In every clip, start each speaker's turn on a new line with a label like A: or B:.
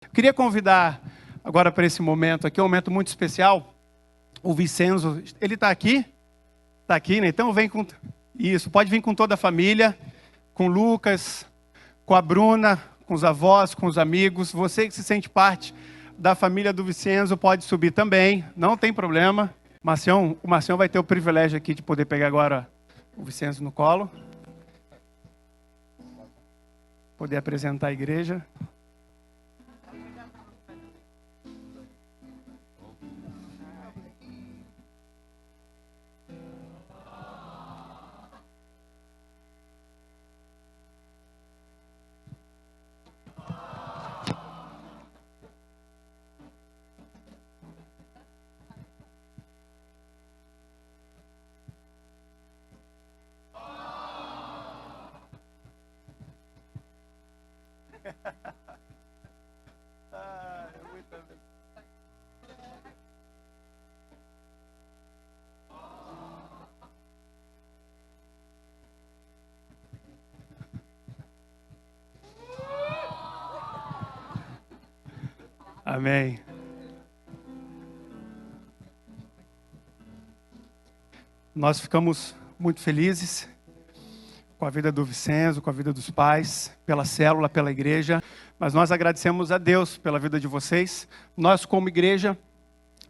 A: Eu queria convidar agora para esse momento aqui, um momento muito especial, o Vicenzo. Ele está aqui? Está aqui, né? Então vem com... Isso, pode vir com toda a família, com o Lucas, com a Bruna, com os avós, com os amigos. Você que se sente parte da família do Vicenzo pode subir também, não tem problema. O Marcião vai ter o privilégio aqui de poder pegar agora o Vicenzo no colo. Poder apresentar a igreja. Amém. Nós ficamos muito felizes com a vida do Vicenzo, com a vida dos pais, pela célula, pela igreja. Mas nós agradecemos a Deus pela vida de vocês. Nós, como igreja,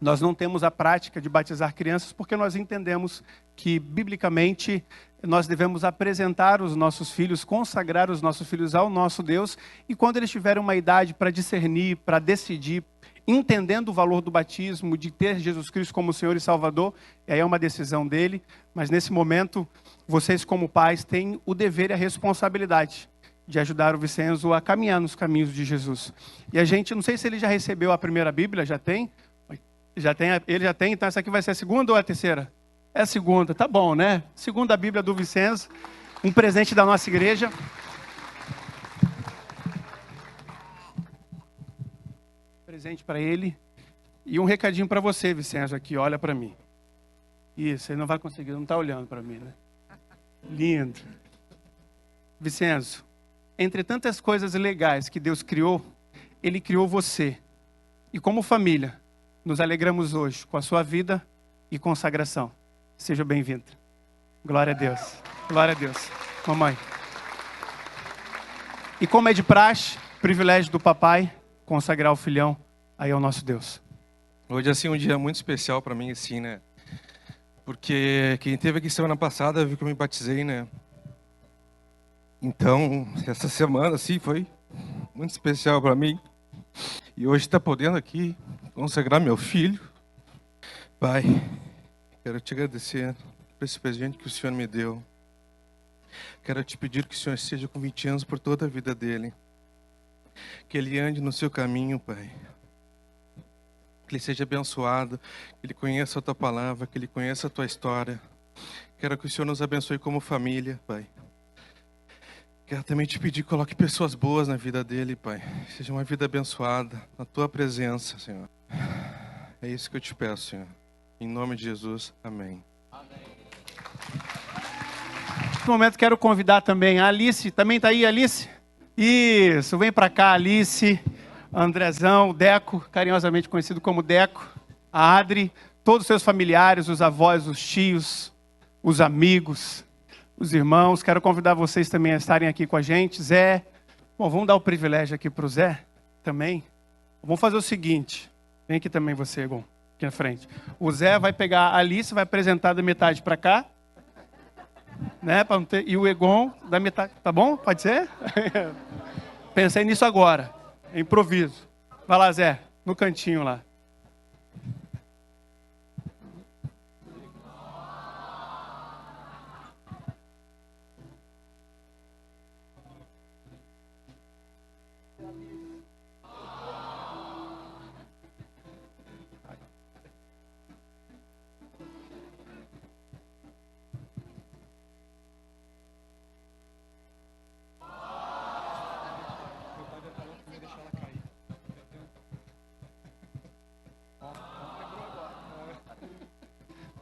A: nós não temos a prática de batizar crianças porque nós entendemos que, biblicamente, nós devemos apresentar os nossos filhos, consagrar os nossos filhos ao nosso Deus. E quando eles tiverem uma idade para discernir, para decidir, entendendo o valor do batismo, de ter Jesus Cristo como Senhor e Salvador, e aí é uma decisão dele. Mas nesse momento, vocês como pais têm o dever e a responsabilidade de ajudar o Vicenzo a caminhar nos caminhos de Jesus. E a gente, não sei se ele já recebeu a primeira Bíblia, já tem? Ele já tem, então essa aqui vai ser a segunda ou a terceira? É a segunda, tá bom, né? Segunda Bíblia do Vicenzo, um presente da nossa igreja. Presente para ele. E um recadinho para você, Vicenzo, aqui, olha para mim. Isso, ele não vai conseguir, não está olhando para mim, né? Lindo. Vicenzo, entre tantas coisas legais que Deus criou, Ele criou você. E como família, nos alegramos hoje com a sua vida e consagração. Seja bem-vindo. Glória a Deus. Glória a Deus. Mamãe. E como é de praxe, privilégio do papai, consagrar o filhão aí ao nosso Deus.
B: Hoje, assim, um dia muito especial para mim, assim, né? Porque quem teve aqui semana passada viu que eu me batizei, né? Então, essa semana, assim, foi muito especial para mim. E hoje está podendo aqui consagrar meu filho. Pai, quero te agradecer por esse presente que o Senhor me deu. Quero te pedir que o Senhor esteja com 20 anos por toda a vida dele. Que ele ande no seu caminho, Pai. Que ele seja abençoado, que ele conheça a tua palavra, que ele conheça a tua história. Quero que o Senhor nos abençoe como família, Pai. Quero também te pedir que coloque pessoas boas na vida dele, Pai. Seja uma vida abençoada, na tua presença, Senhor. É isso que eu te peço, Senhor. Em nome de Jesus, amém.
A: Nesse momento quero convidar também a Alice. Também está aí, Alice? Isso, vem para cá, Alice, Andrezão, Deco, carinhosamente conhecido como Deco, a Adri, todos os seus familiares, os avós, os tios, os amigos, os irmãos. Quero convidar vocês também a estarem aqui com a gente. Zé, bom, vamos dar o privilégio aqui para o Zé também. Vamos fazer o seguinte, vem aqui também você, Egon, aqui na frente. O Zé vai pegar a Alice, vai apresentar da metade para cá, né, e o Egon da metade, tá bom? Pode ser? Pensei nisso agora, improviso. Vai lá, Zé, no cantinho lá.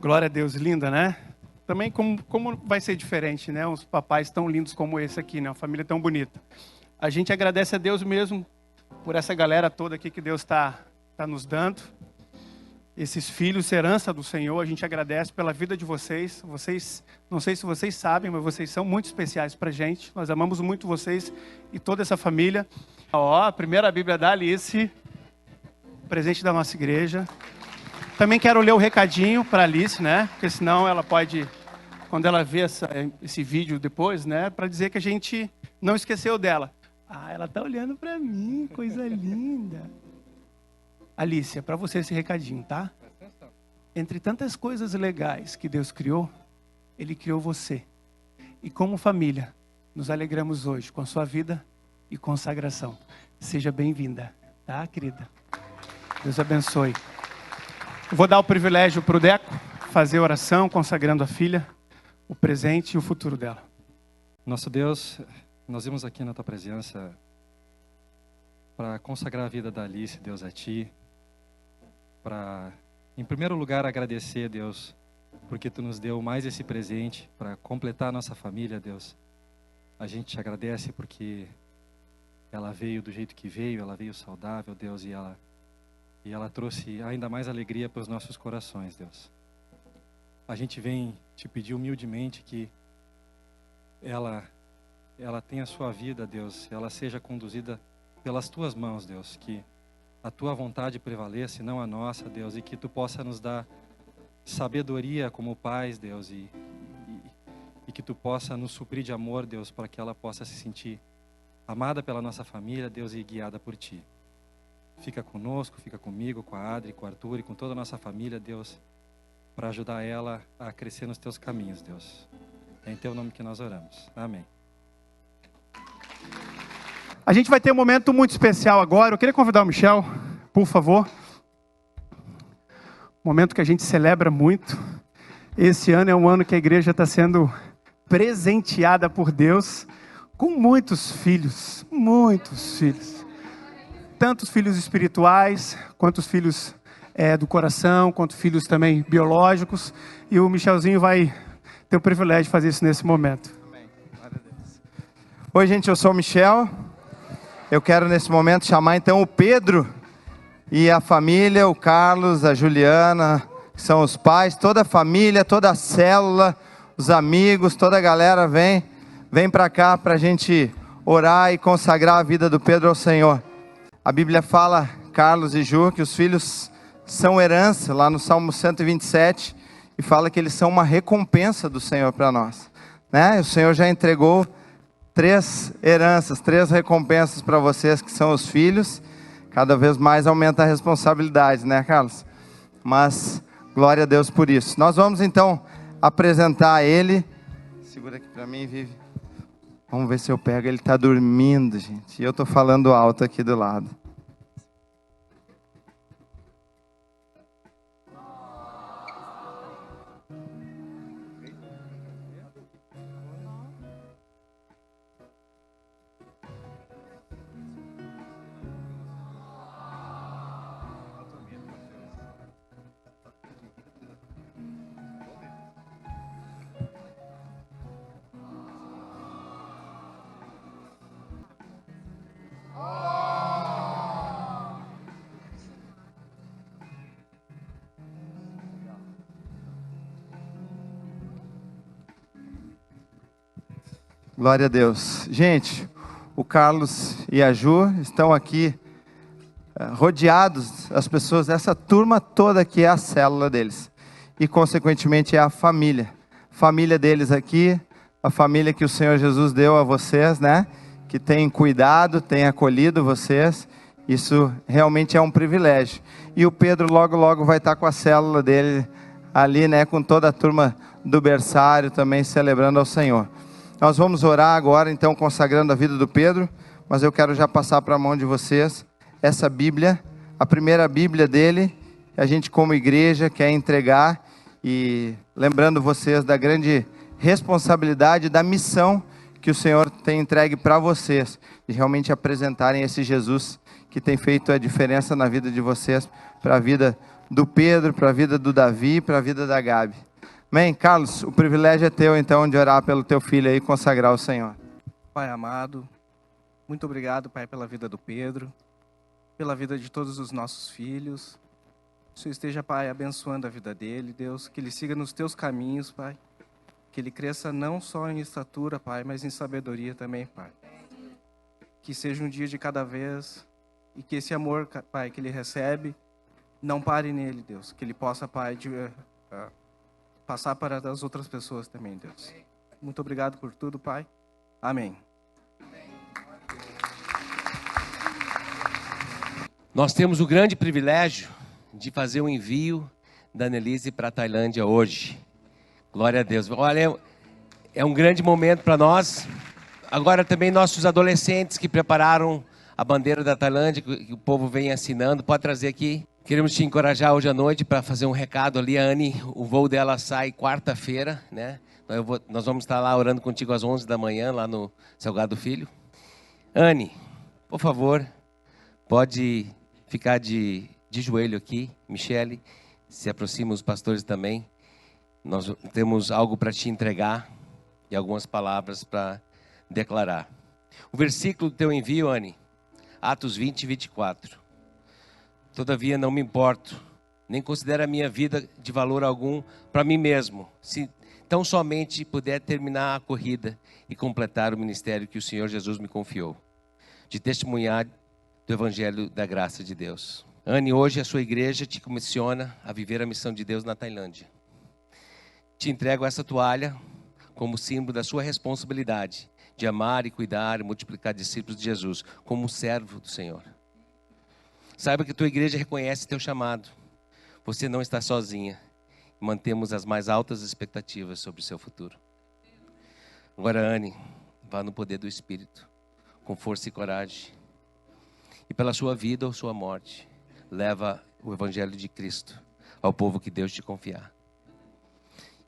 A: Glória a Deus, linda, né? Também como vai ser diferente, né? Uns papais tão lindos como esse aqui, né? Uma família tão bonita. A gente agradece a Deus mesmo por essa galera toda aqui que Deus está nos dando. Esses filhos, herança do Senhor, a gente agradece pela vida de vocês. Vocês, não sei se vocês sabem, mas vocês são muito especiais pra gente. Nós amamos muito vocês e toda essa família. Ó, a primeira Bíblia da Alice, presente da nossa igreja. Também quero ler o recadinho para Alice, né? Porque senão ela pode, quando ela vê esse vídeo depois, né? Para dizer que a gente não esqueceu dela. Ah, ela tá olhando para mim, coisa linda. Alice, é para você esse recadinho, tá? Entre tantas coisas legais que Deus criou, Ele criou você. E como família, nos alegramos hoje com a sua vida e consagração. Seja bem-vinda, tá, querida? Deus abençoe. Eu vou dar o privilégio para o Deco fazer oração, consagrando a filha, o presente e o futuro dela.
C: Nosso Deus, nós vimos aqui na Tua presença para consagrar a vida da Alice, Deus, a Ti. Para, em primeiro lugar, agradecer, Deus, porque Tu nos deu mais esse presente para completar a nossa família, Deus. A gente te agradece porque ela veio do jeito que veio, ela veio saudável, Deus, e ela trouxe ainda mais alegria para os nossos corações, Deus. A gente vem te pedir humildemente que ela tenha a sua vida, Deus, ela seja conduzida pelas Tuas mãos, Deus, que a Tua vontade prevaleça e não a nossa, Deus, e que Tu possa nos dar sabedoria como pais, Deus, e que Tu possa nos suprir de amor, Deus, para que ela possa se sentir amada pela nossa família, Deus, e guiada por Ti. Fica conosco, fica comigo, com a Adri, com o Arthur e com toda a nossa família, Deus, para ajudar ela a crescer nos Teus caminhos, Deus. É em Teu nome que nós oramos. Amém.
A: A gente vai ter um momento muito especial agora. Eu queria convidar o Michel, por favor. Momento que a gente celebra muito. Esse ano é um ano que a igreja está sendo presenteada por Deus com muitos filhos. Muitos filhos. Tantos filhos espirituais, quanto filhos do coração, quanto filhos também biológicos. E o Michelzinho vai ter o privilégio de fazer isso nesse momento.
D: Amém. Glória a Deus. Oi, gente, eu sou o Michel. Eu quero nesse momento chamar então o Pedro e a família, o Carlos, a Juliana, que são os pais, toda a família, toda a célula, os amigos, toda a galera vem para cá para a gente orar e consagrar a vida do Pedro ao Senhor. A Bíblia fala, Carlos e Ju, que os filhos são herança, lá no Salmo 127, e fala que eles são uma recompensa do Senhor para nós, né? O Senhor já entregou 3 heranças, 3 recompensas para vocês que são os filhos. Cada vez mais aumenta a responsabilidade, né, Carlos? Mas glória a Deus por isso. Nós vamos então apresentar ele. Segura aqui para mim, Vivi. Vamos ver se eu pego. Ele está dormindo, gente. E eu estou falando alto aqui do lado. Glória a Deus. Gente, o Carlos e a Ju estão aqui rodeados, as pessoas, essa turma toda aqui é a célula deles. E consequentemente é a família deles aqui, a família que o Senhor Jesus deu a vocês, né? Que tem cuidado, tem acolhido vocês. Isso realmente é um privilégio. E o Pedro logo vai estar com a célula dele ali, né? Com toda a turma do berçário também celebrando ao Senhor. Nós vamos orar agora, então, consagrando a vida do Pedro, mas eu quero já passar para a mão de vocês essa Bíblia, a primeira Bíblia dele, que a gente como igreja quer entregar, e lembrando vocês da grande responsabilidade, da missão que o Senhor tem entregue para vocês, de realmente apresentarem esse Jesus que tem feito a diferença na vida de vocês, para a vida do Pedro, para a vida do Davi, para a vida da Gabi. Amém? Carlos, o privilégio é teu, então, de orar pelo teu filho aí e consagrar o Senhor.
E: Pai amado, muito obrigado, Pai, pela vida do Pedro. pela vida de todos os nossos filhos. Que o Senhor esteja, Pai, abençoando a vida dele, Deus, que ele siga nos teus caminhos, Pai. Que ele cresça não só em estatura, Pai, mas em sabedoria também, Pai. Que seja um dia de cada vez e que esse amor, Pai, que ele recebe, não pare nele, Deus. Que ele possa, Pai, passar para as outras pessoas também, Deus. Muito obrigado por tudo, Pai. Amém.
F: Nós temos o grande privilégio de fazer o envio da Annelise para a Tailândia hoje. Glória a Deus. Olha, é um grande momento para nós. Agora também nossos adolescentes que prepararam a bandeira da Tailândia, que o povo vem assinando, pode trazer aqui. Queremos te encorajar hoje à noite para fazer um recado ali. A Anne, o voo dela sai quarta-feira, né? Nós vamos estar lá orando contigo às 11 da manhã, lá no Salgado Filho. Anne, por favor, pode ficar de joelho aqui. Michele, se aproxima os pastores também. Nós temos algo para te entregar e algumas palavras para declarar. O versículo do teu envio, Anne, Atos 20, 24. Todavia não me importo, nem considero a minha vida de valor algum para mim mesmo, se tão somente puder terminar a corrida e completar o ministério que o Senhor Jesus me confiou, de testemunhar do Evangelho da graça de Deus. Anne, hoje a sua igreja te comissiona a viver a missão de Deus na Tailândia. Te entrego essa toalha como símbolo da sua responsabilidade de amar e cuidar e multiplicar discípulos de Jesus como servo do Senhor. Saiba que tua igreja reconhece teu chamado. Você não está sozinha. Mantemos as mais altas expectativas sobre o seu futuro. Agora, Anne, vá no poder do Espírito, com força e coragem. E pela sua vida ou sua morte, leva o Evangelho de Cristo ao povo que Deus te confiar.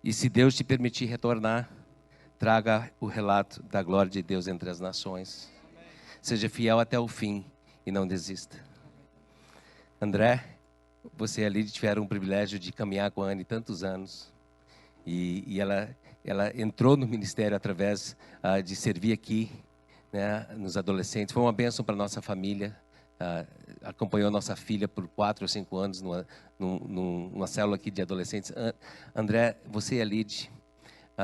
F: E se Deus te permitir retornar, traga o relato da glória de Deus entre as nações. Seja fiel até o fim e não desista. André, você e a Lídia tiveram o privilégio de caminhar com a Anne tantos anos. E ela entrou no ministério através de servir aqui, né, nos adolescentes. Foi uma bênção para a nossa família. Acompanhou a nossa filha por 4 ou 5 anos numa célula aqui de adolescentes. André, você e a Lídia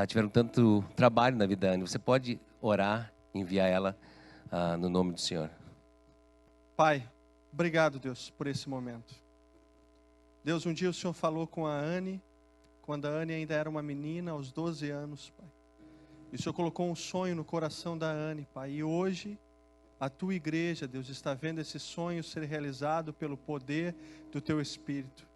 F: tiveram tanto trabalho na vida da Anne. Você pode orar, enviar ela no nome do Senhor.
G: Pai, obrigado, Deus, por esse momento. Deus, um dia o Senhor falou com a Anne, quando a Anne ainda era uma menina, aos 12 anos, Pai. E o Senhor colocou um sonho no coração da Anne, Pai. E hoje, a tua igreja, Deus, está vendo esse sonho ser realizado pelo poder do teu Espírito.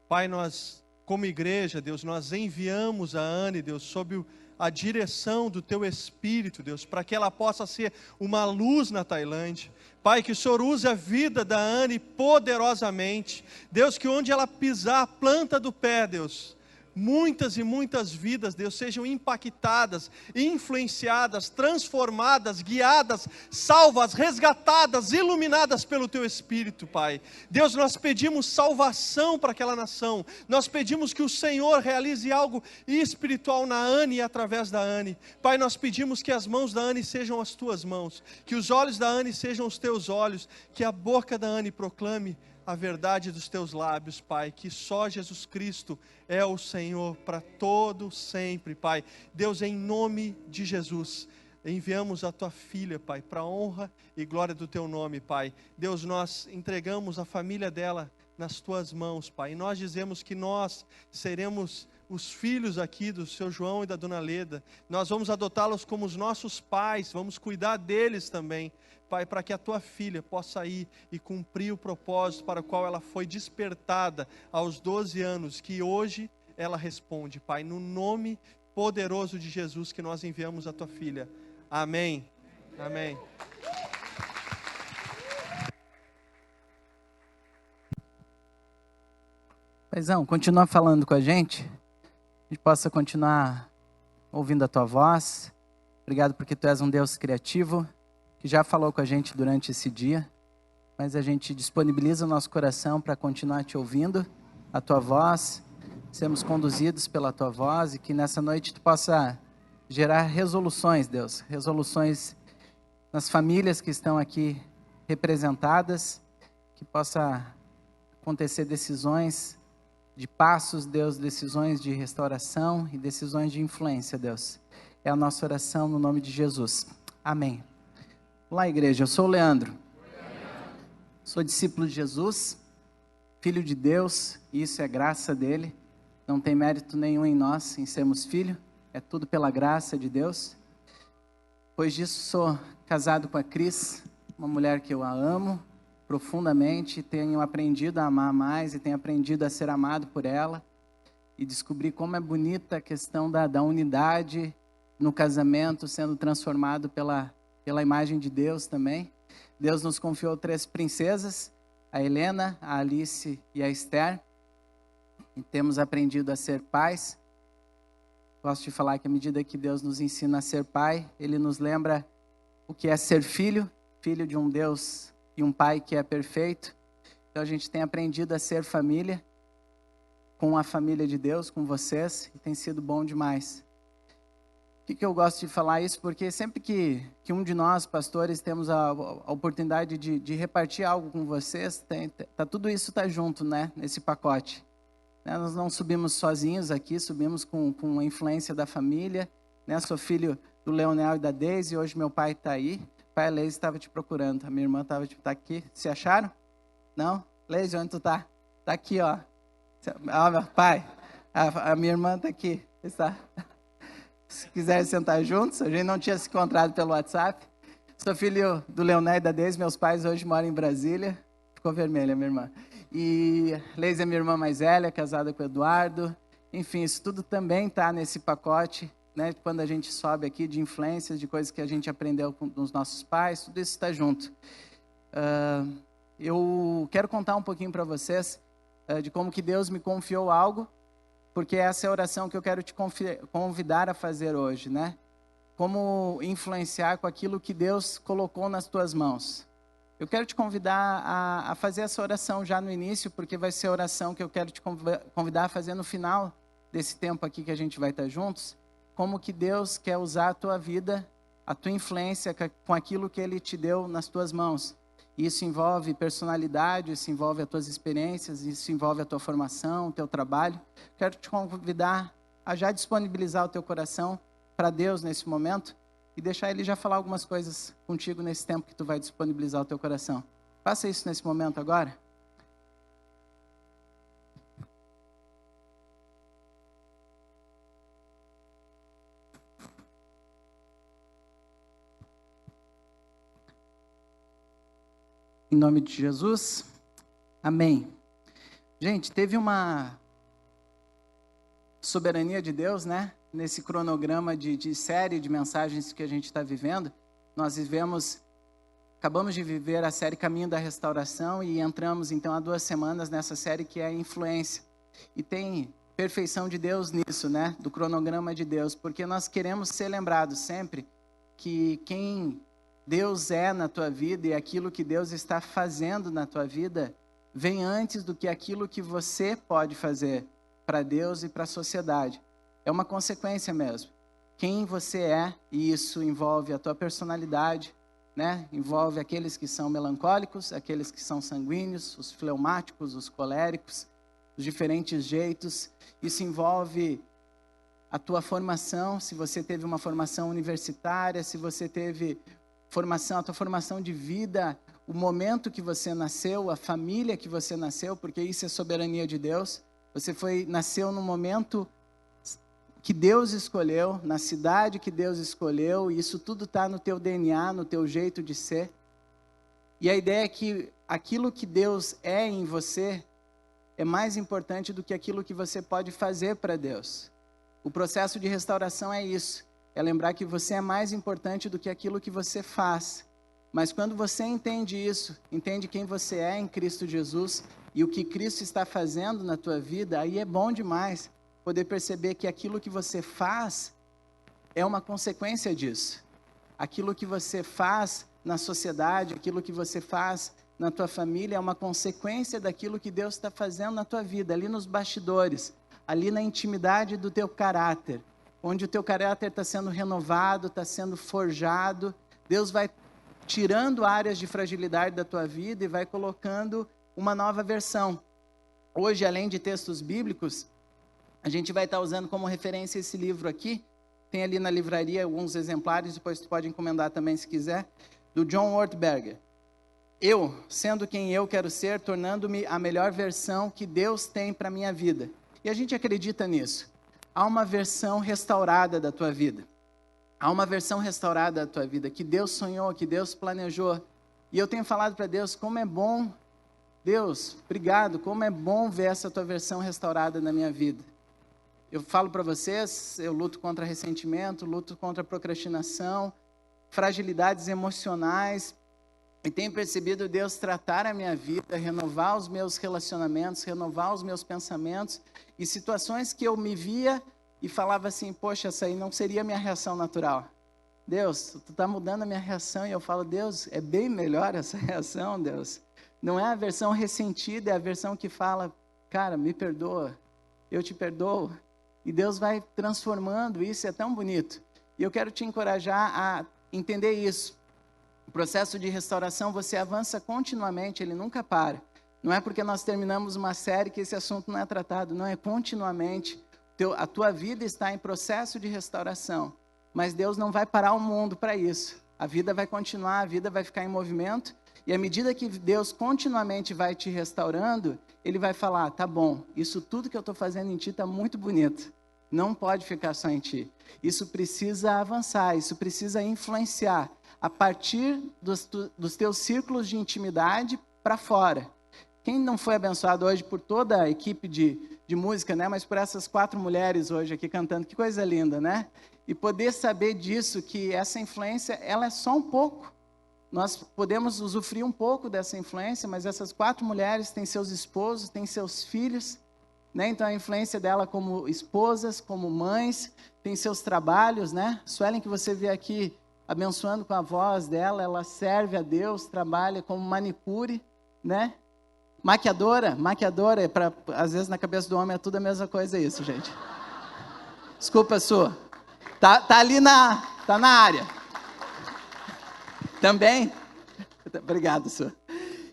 G: Pai, nós, como igreja, Deus, nós enviamos a Anne, Deus, sob a direção do teu Espírito, Deus, para que ela possa ser uma luz na Tailândia. Pai, que o Senhor use a vida da Anne poderosamente. Deus, que onde ela pisar a planta do pé, Deus, muitas e muitas vidas, Deus, sejam impactadas, influenciadas, transformadas, guiadas, salvas, resgatadas, iluminadas pelo Teu Espírito, Pai. Deus, nós pedimos salvação para aquela nação. Nós pedimos que o Senhor realize algo espiritual na Anne e através da Anne. Pai, nós pedimos que as mãos da Anne sejam as Tuas mãos, que os olhos da Anne sejam os Teus olhos, que a boca da Anne proclame a verdade dos Teus lábios, Pai, que só Jesus Cristo é o Senhor para todo sempre, Pai. Deus, em nome de Jesus, enviamos a Tua filha, Pai, para a honra e glória do Teu nome, Pai. Deus, nós entregamos a família dela nas Tuas mãos, Pai, e nós dizemos que nós seremos os filhos aqui do Seu João e da Dona Leda. Nós vamos adotá-los como os nossos pais, vamos cuidar deles também, Pai, para que a Tua filha possa ir e cumprir o propósito para o qual ela foi despertada aos 12 anos, que hoje ela responde, Pai, no nome poderoso de Jesus que nós enviamos a Tua filha. Amém. Amém.
H: Paizão, continua falando com a gente possa continuar ouvindo a Tua voz. Obrigado porque Tu és um Deus criativo, que já falou com a gente durante esse dia, mas a gente disponibiliza o nosso coração para continuar Te ouvindo, a Tua voz, sermos conduzidos pela Tua voz, e que nessa noite Tu possa gerar resoluções, Deus, resoluções nas famílias que estão aqui representadas, que possa acontecer decisões de passos, Deus, decisões de restauração e decisões de influência, Deus. É a nossa oração no nome de Jesus. Amém. Olá, igreja, eu sou o Leandro. Sou discípulo de Jesus, filho de Deus, e isso é graça dele. Não tem mérito nenhum em nós, em sermos filho, é tudo pela graça de Deus. Depois disso, sou casado com a Cris, uma mulher que eu a amo profundamente, tenho aprendido a amar mais e tenho aprendido a ser amado por ela. E descobri como é bonita a questão da unidade no casamento, sendo transformado pela imagem de Deus também. Deus nos confiou 3 princesas, a Helena, a Alice e a Esther. E temos aprendido a ser pais. Gosto de falar que à medida que Deus nos ensina a ser pai, Ele nos lembra o que é ser filho, filho de um Deus e um pai que é perfeito. Então a gente tem aprendido a ser família, com a família de Deus, com vocês, e tem sido bom demais. Por que eu gosto de falar isso? Porque sempre que um de nós, pastores, temos a oportunidade de repartir algo com vocês, tudo isso está junto, né, nesse pacote. Nós não subimos sozinhos aqui, subimos com a influência da família. Né? Sou filho do Leonel e da Deise, e hoje meu pai está aí. O pai, a Leise, estava te procurando. A minha irmã estava tá aqui. Se acharam? Não? Leise, onde tu tá? Tá aqui, ó. Ó, meu pai. A minha irmã está aqui. Está. Se quiserem sentar juntos, a gente não tinha se encontrado pelo WhatsApp. Sou filho do Leonel e da Deise. Meus pais hoje moram em Brasília. Ficou vermelha, minha irmã. E Leise é minha irmã mais velha, casada com o Eduardo. Enfim, isso tudo também está nesse pacote, né? Quando a gente sobe aqui de influências, de coisas que a gente aprendeu com os nossos pais, tudo isso está junto. Eu quero contar um pouquinho para vocês de como que Deus me confiou algo, porque essa é a oração que eu quero te convidar a fazer hoje, né? Como influenciar com aquilo que Deus colocou nas tuas mãos. Eu quero te convidar a fazer essa oração já no início, porque vai ser a oração que eu quero te convidar a fazer no final desse tempo aqui que a gente vai estar juntos. Como que Deus quer usar a tua vida, a tua influência com aquilo que Ele te deu nas tuas mãos. Isso envolve personalidade, isso envolve as tuas experiências, isso envolve a tua formação, o teu trabalho. Quero te convidar a já disponibilizar o teu coração para Deus nesse momento, e deixar Ele já falar algumas coisas contigo nesse tempo que tu vai disponibilizar o teu coração. Faça isso nesse momento agora. Em nome de Jesus. Amém. Gente, teve uma soberania de Deus, né? Nesse cronograma de série de mensagens que a gente está vivendo. Nós acabamos de viver a série Caminho da Restauração e entramos então há 2 semanas nessa série que é a influência. E tem perfeição de Deus nisso, né? Do cronograma de Deus, porque nós queremos ser lembrados sempre que quem Deus é na tua vida e aquilo que Deus está fazendo na tua vida vem antes do que aquilo que você pode fazer para Deus e para a sociedade. É uma consequência mesmo. Quem você é, e isso envolve a tua personalidade, né? Envolve aqueles que são melancólicos, aqueles que são sanguíneos, os fleumáticos, os coléricos, os diferentes jeitos. Isso envolve a tua formação, se você teve uma formação universitária, se você teve a tua formação de vida, o momento que você nasceu, a família que você nasceu, porque isso é soberania de Deus. Você nasceu no momento que Deus escolheu, na cidade que Deus escolheu, e isso tudo está no teu DNA, no teu jeito de ser. E a ideia é que aquilo que Deus é em você é mais importante do que aquilo que você pode fazer para Deus. O processo de restauração é isso, é lembrar que você é mais importante do que aquilo que você faz. Mas quando você entende isso, entende quem você é em Cristo Jesus e o que Cristo está fazendo na tua vida, aí é bom demais poder perceber que aquilo que você faz é uma consequência disso. Aquilo que você faz na sociedade, aquilo que você faz na tua família é uma consequência daquilo que Deus está fazendo na tua vida, ali nos bastidores, ali na intimidade do teu caráter, onde o teu caráter está sendo renovado, está sendo forjado. Deus vai tirando áreas de fragilidade da tua vida e vai colocando uma nova versão. Hoje, além de textos bíblicos, a gente vai estar usando como referência esse livro aqui. Tem ali na livraria alguns exemplares, depois tu pode encomendar também se quiser, do John Ortberger. Eu, sendo quem eu quero ser, tornando-me a melhor versão que Deus tem para a minha vida. E a gente acredita nisso. Há uma versão restaurada da tua vida. Há uma versão restaurada da tua vida, que Deus sonhou, que Deus planejou. E eu tenho falado para Deus, como é bom, Deus, obrigado, como é bom ver essa tua versão restaurada na minha vida. Eu falo para vocês, eu luto contra ressentimento, luto contra procrastinação, fragilidades emocionais, e tenho percebido Deus tratar a minha vida, renovar os meus relacionamentos, renovar os meus pensamentos, e situações que eu me via e falava assim, poxa, essa aí não seria a minha reação natural. Deus, tu está mudando a minha reação, e eu falo, Deus, é bem melhor essa reação, Deus. Não é a versão ressentida, é a versão que fala, cara, me perdoa, eu te perdoo. E Deus vai transformando isso, é tão bonito. E eu quero te encorajar a entender isso. O processo de restauração, você avança continuamente, ele nunca para. Não é porque nós terminamos uma série que esse assunto não é tratado, não, é continuamente. A tua vida está em processo de restauração. Mas Deus não vai parar o mundo para isso. A vida vai continuar, a vida vai ficar em movimento. E à medida que Deus continuamente vai te restaurando, Ele vai falar, tá bom, isso tudo que eu estou fazendo em ti está muito bonito. Não pode ficar só em ti. Isso precisa avançar, isso precisa influenciar a partir dos teus círculos de intimidade para fora. Quem não foi abençoado hoje por toda a equipe de música, né? Mas por essas 4 mulheres hoje aqui cantando, que coisa linda, né? E poder saber disso, que essa influência, ela é só um pouco. Nós podemos usufruir um pouco dessa influência, mas essas 4 mulheres têm seus esposos, têm seus filhos, né? Então a influência dela como esposas, como mães, tem seus trabalhos, né? Suelen, que você vê aqui abençoando com a voz dela, ela serve a Deus, trabalha como manicure, né? Maquiadora, às vezes na cabeça do homem é tudo a mesma coisa isso, gente. Desculpa, Su. Tá ali tá na área. Também? Obrigado, Su.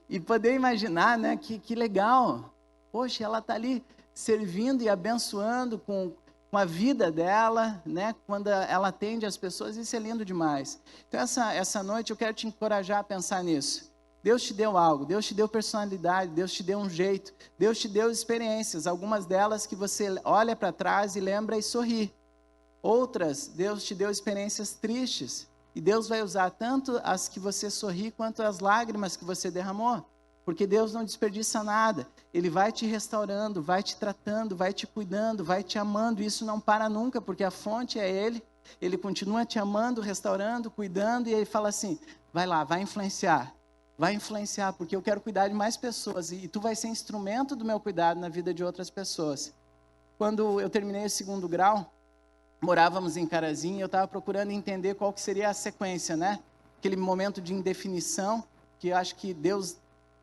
H: E poder imaginar, né, que legal. Poxa, ela tá ali servindo e abençoando com a vida dela, né, quando ela atende as pessoas, isso é lindo demais. Então, essa noite eu quero te encorajar a pensar nisso. Deus te deu algo, Deus te deu personalidade, Deus te deu um jeito, Deus te deu experiências, algumas delas que você olha para trás e lembra e sorri. Outras, Deus te deu experiências tristes, e Deus vai usar tanto as que você sorri, quanto as lágrimas que você derramou, porque Deus não desperdiça nada, Ele vai te restaurando, vai te tratando, vai te cuidando, vai te amando, e isso não para nunca, porque a fonte é Ele, Ele continua te amando, restaurando, cuidando, e Ele fala assim, vai lá, vai influenciar, porque eu quero cuidar de mais pessoas, e tu vai ser instrumento do meu cuidado na vida de outras pessoas. Quando eu terminei o 2º grau, morávamos em Carazinho, e eu estava procurando entender qual que seria a sequência, né? Aquele momento de indefinição, que eu acho que Deus,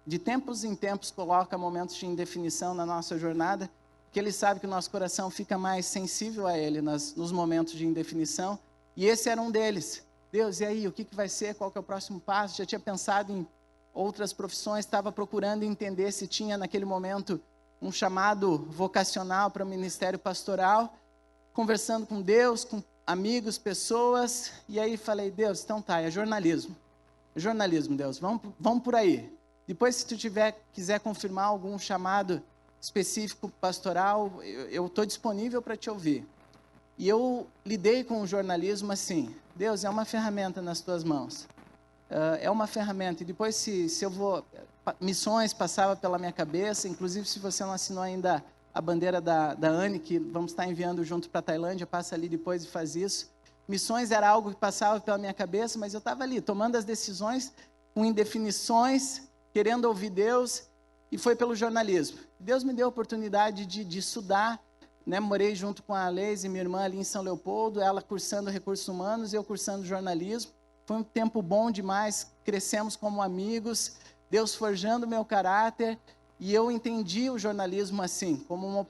H: de tempos em tempos, coloca momentos de indefinição na nossa jornada, porque Ele sabe que o nosso coração fica mais sensível a Ele nos momentos de indefinição, e esse era um deles. Deus, e aí, o que vai ser? Qual que é o próximo passo? Já tinha pensado em outras profissões, estava procurando entender se tinha naquele momento um chamado vocacional para o ministério pastoral, conversando com Deus, com amigos, pessoas, e aí falei, Deus, então tá, é jornalismo, Deus, vamos por aí. Depois, se tu quiser confirmar algum chamado específico pastoral, eu estou disponível para te ouvir. E eu lidei com o jornalismo assim, Deus, é uma ferramenta nas tuas mãos. É uma ferramenta. E depois, se eu vou... Missões passava pela minha cabeça, inclusive se você não assinou ainda a bandeira da Anne, que vamos estar enviando junto para a Tailândia, passa ali depois e faz isso. Missões era algo que passava pela minha cabeça, mas eu estava ali, tomando as decisões, com indefinições, querendo ouvir Deus, e foi pelo jornalismo. Deus me deu a oportunidade de estudar, né? Morei junto com a Leise, minha irmã, ali em São Leopoldo, ela cursando recursos humanos, eu cursando jornalismo. Foi um tempo bom demais, crescemos como amigos, Deus forjando meu caráter, e eu entendi o jornalismo assim, como uma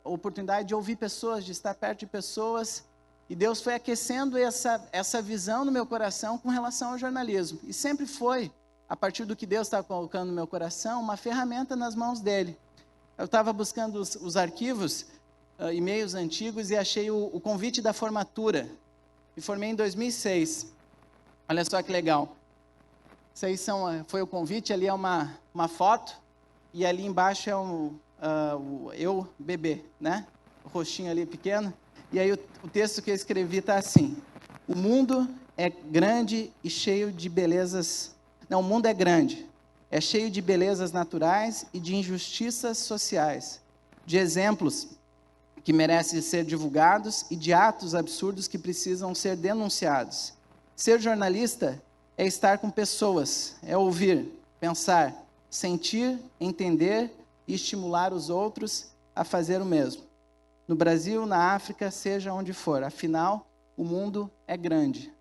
H: oportunidade de ouvir pessoas, de estar perto de pessoas, E Deus foi aquecendo essa visão no meu coração com relação ao jornalismo. E sempre foi, a partir do que Deus estava colocando no meu coração, uma ferramenta nas mãos dele. Eu estava buscando os arquivos, e-mails antigos, e achei o convite da formatura. Me formei em 2006. Olha só que legal. Isso aí foi o convite, ali é uma foto, e ali embaixo é eu, bebê, né? O rostinho ali pequeno. E aí o texto que eu escrevi está assim: o mundo é grande e cheio de belezas... Não, o mundo é grande, é cheio de belezas naturais e de injustiças sociais, de exemplos que merecem ser divulgados e de atos absurdos que precisam ser denunciados. Ser jornalista é estar com pessoas, é ouvir, pensar, sentir, entender e estimular os outros a fazer o mesmo. No Brasil, na África, seja onde for. Afinal, o mundo é grande.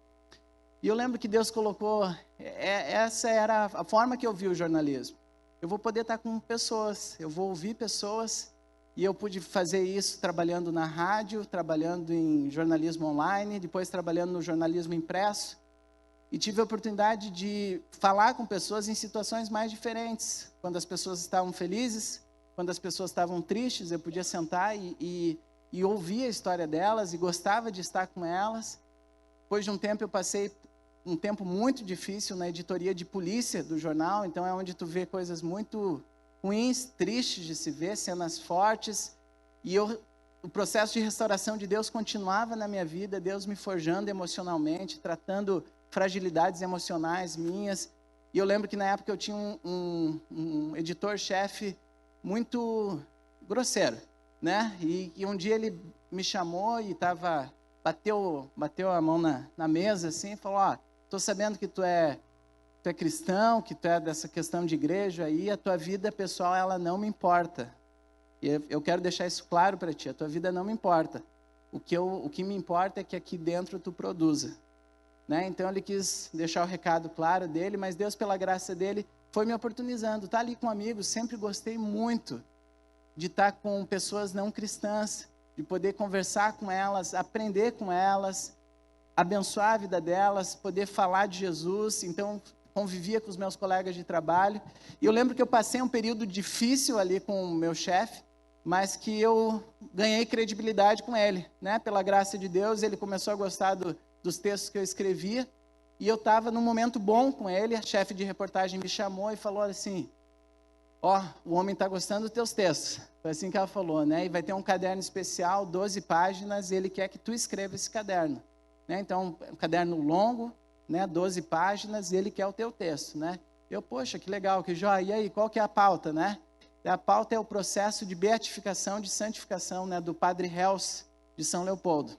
H: E eu lembro que Deus colocou, essa era a forma que eu vi o jornalismo. Eu vou poder estar com pessoas, eu vou ouvir pessoas, e eu pude fazer isso trabalhando na rádio, trabalhando em jornalismo online, depois trabalhando no jornalismo impresso. E tive a oportunidade de falar com pessoas em situações mais diferentes. Quando as pessoas estavam felizes, quando as pessoas estavam tristes, eu podia sentar e ouvir a história delas, e gostava de estar com elas. Depois de um tempo, eu passei um tempo muito difícil na editoria de polícia do jornal, então é onde tu vê coisas muito ruins, tristes de se ver, cenas fortes. E o processo de restauração de Deus continuava na minha vida, Deus me forjando emocionalmente, tratando fragilidades emocionais minhas. E eu lembro que na época eu tinha um editor-chefe muito grosseiro, né? E um dia ele me chamou e bateu a mão na mesa assim, e falou: estou sabendo que tu é cristão, que tu é dessa questão de igreja aí, a tua vida pessoal, ela não me importa. E eu quero deixar isso claro para ti, a tua vida não me importa. O que me importa é que aqui dentro tu produza. Né? Então ele quis deixar o recado claro dele, mas Deus, pela graça dele, foi me oportunizando. Tá ali com amigos, sempre gostei muito de estar com pessoas não cristãs, de poder conversar com elas, aprender com elas, abençoar a vida delas, poder falar de Jesus. Então, convivia com os meus colegas de trabalho. E eu lembro que eu passei um período difícil ali com o meu chefe, mas que eu ganhei credibilidade com ele. Né? Pela graça de Deus, ele começou a gostar dos textos que eu escrevia, e eu estava num momento bom com ele. A chefe de reportagem me chamou e falou assim: o homem está gostando dos teus textos. Foi assim que ela falou, né? E vai ter um caderno especial, 12 páginas, e ele quer que tu escreva esse caderno. Né? Então, um caderno longo, né? 12 páginas, e ele quer o teu texto, né? Poxa, que legal, que joia. E aí, qual que é a pauta, né? A pauta é o processo de beatificação, de santificação, né? Do Padre Hels, de São Leopoldo.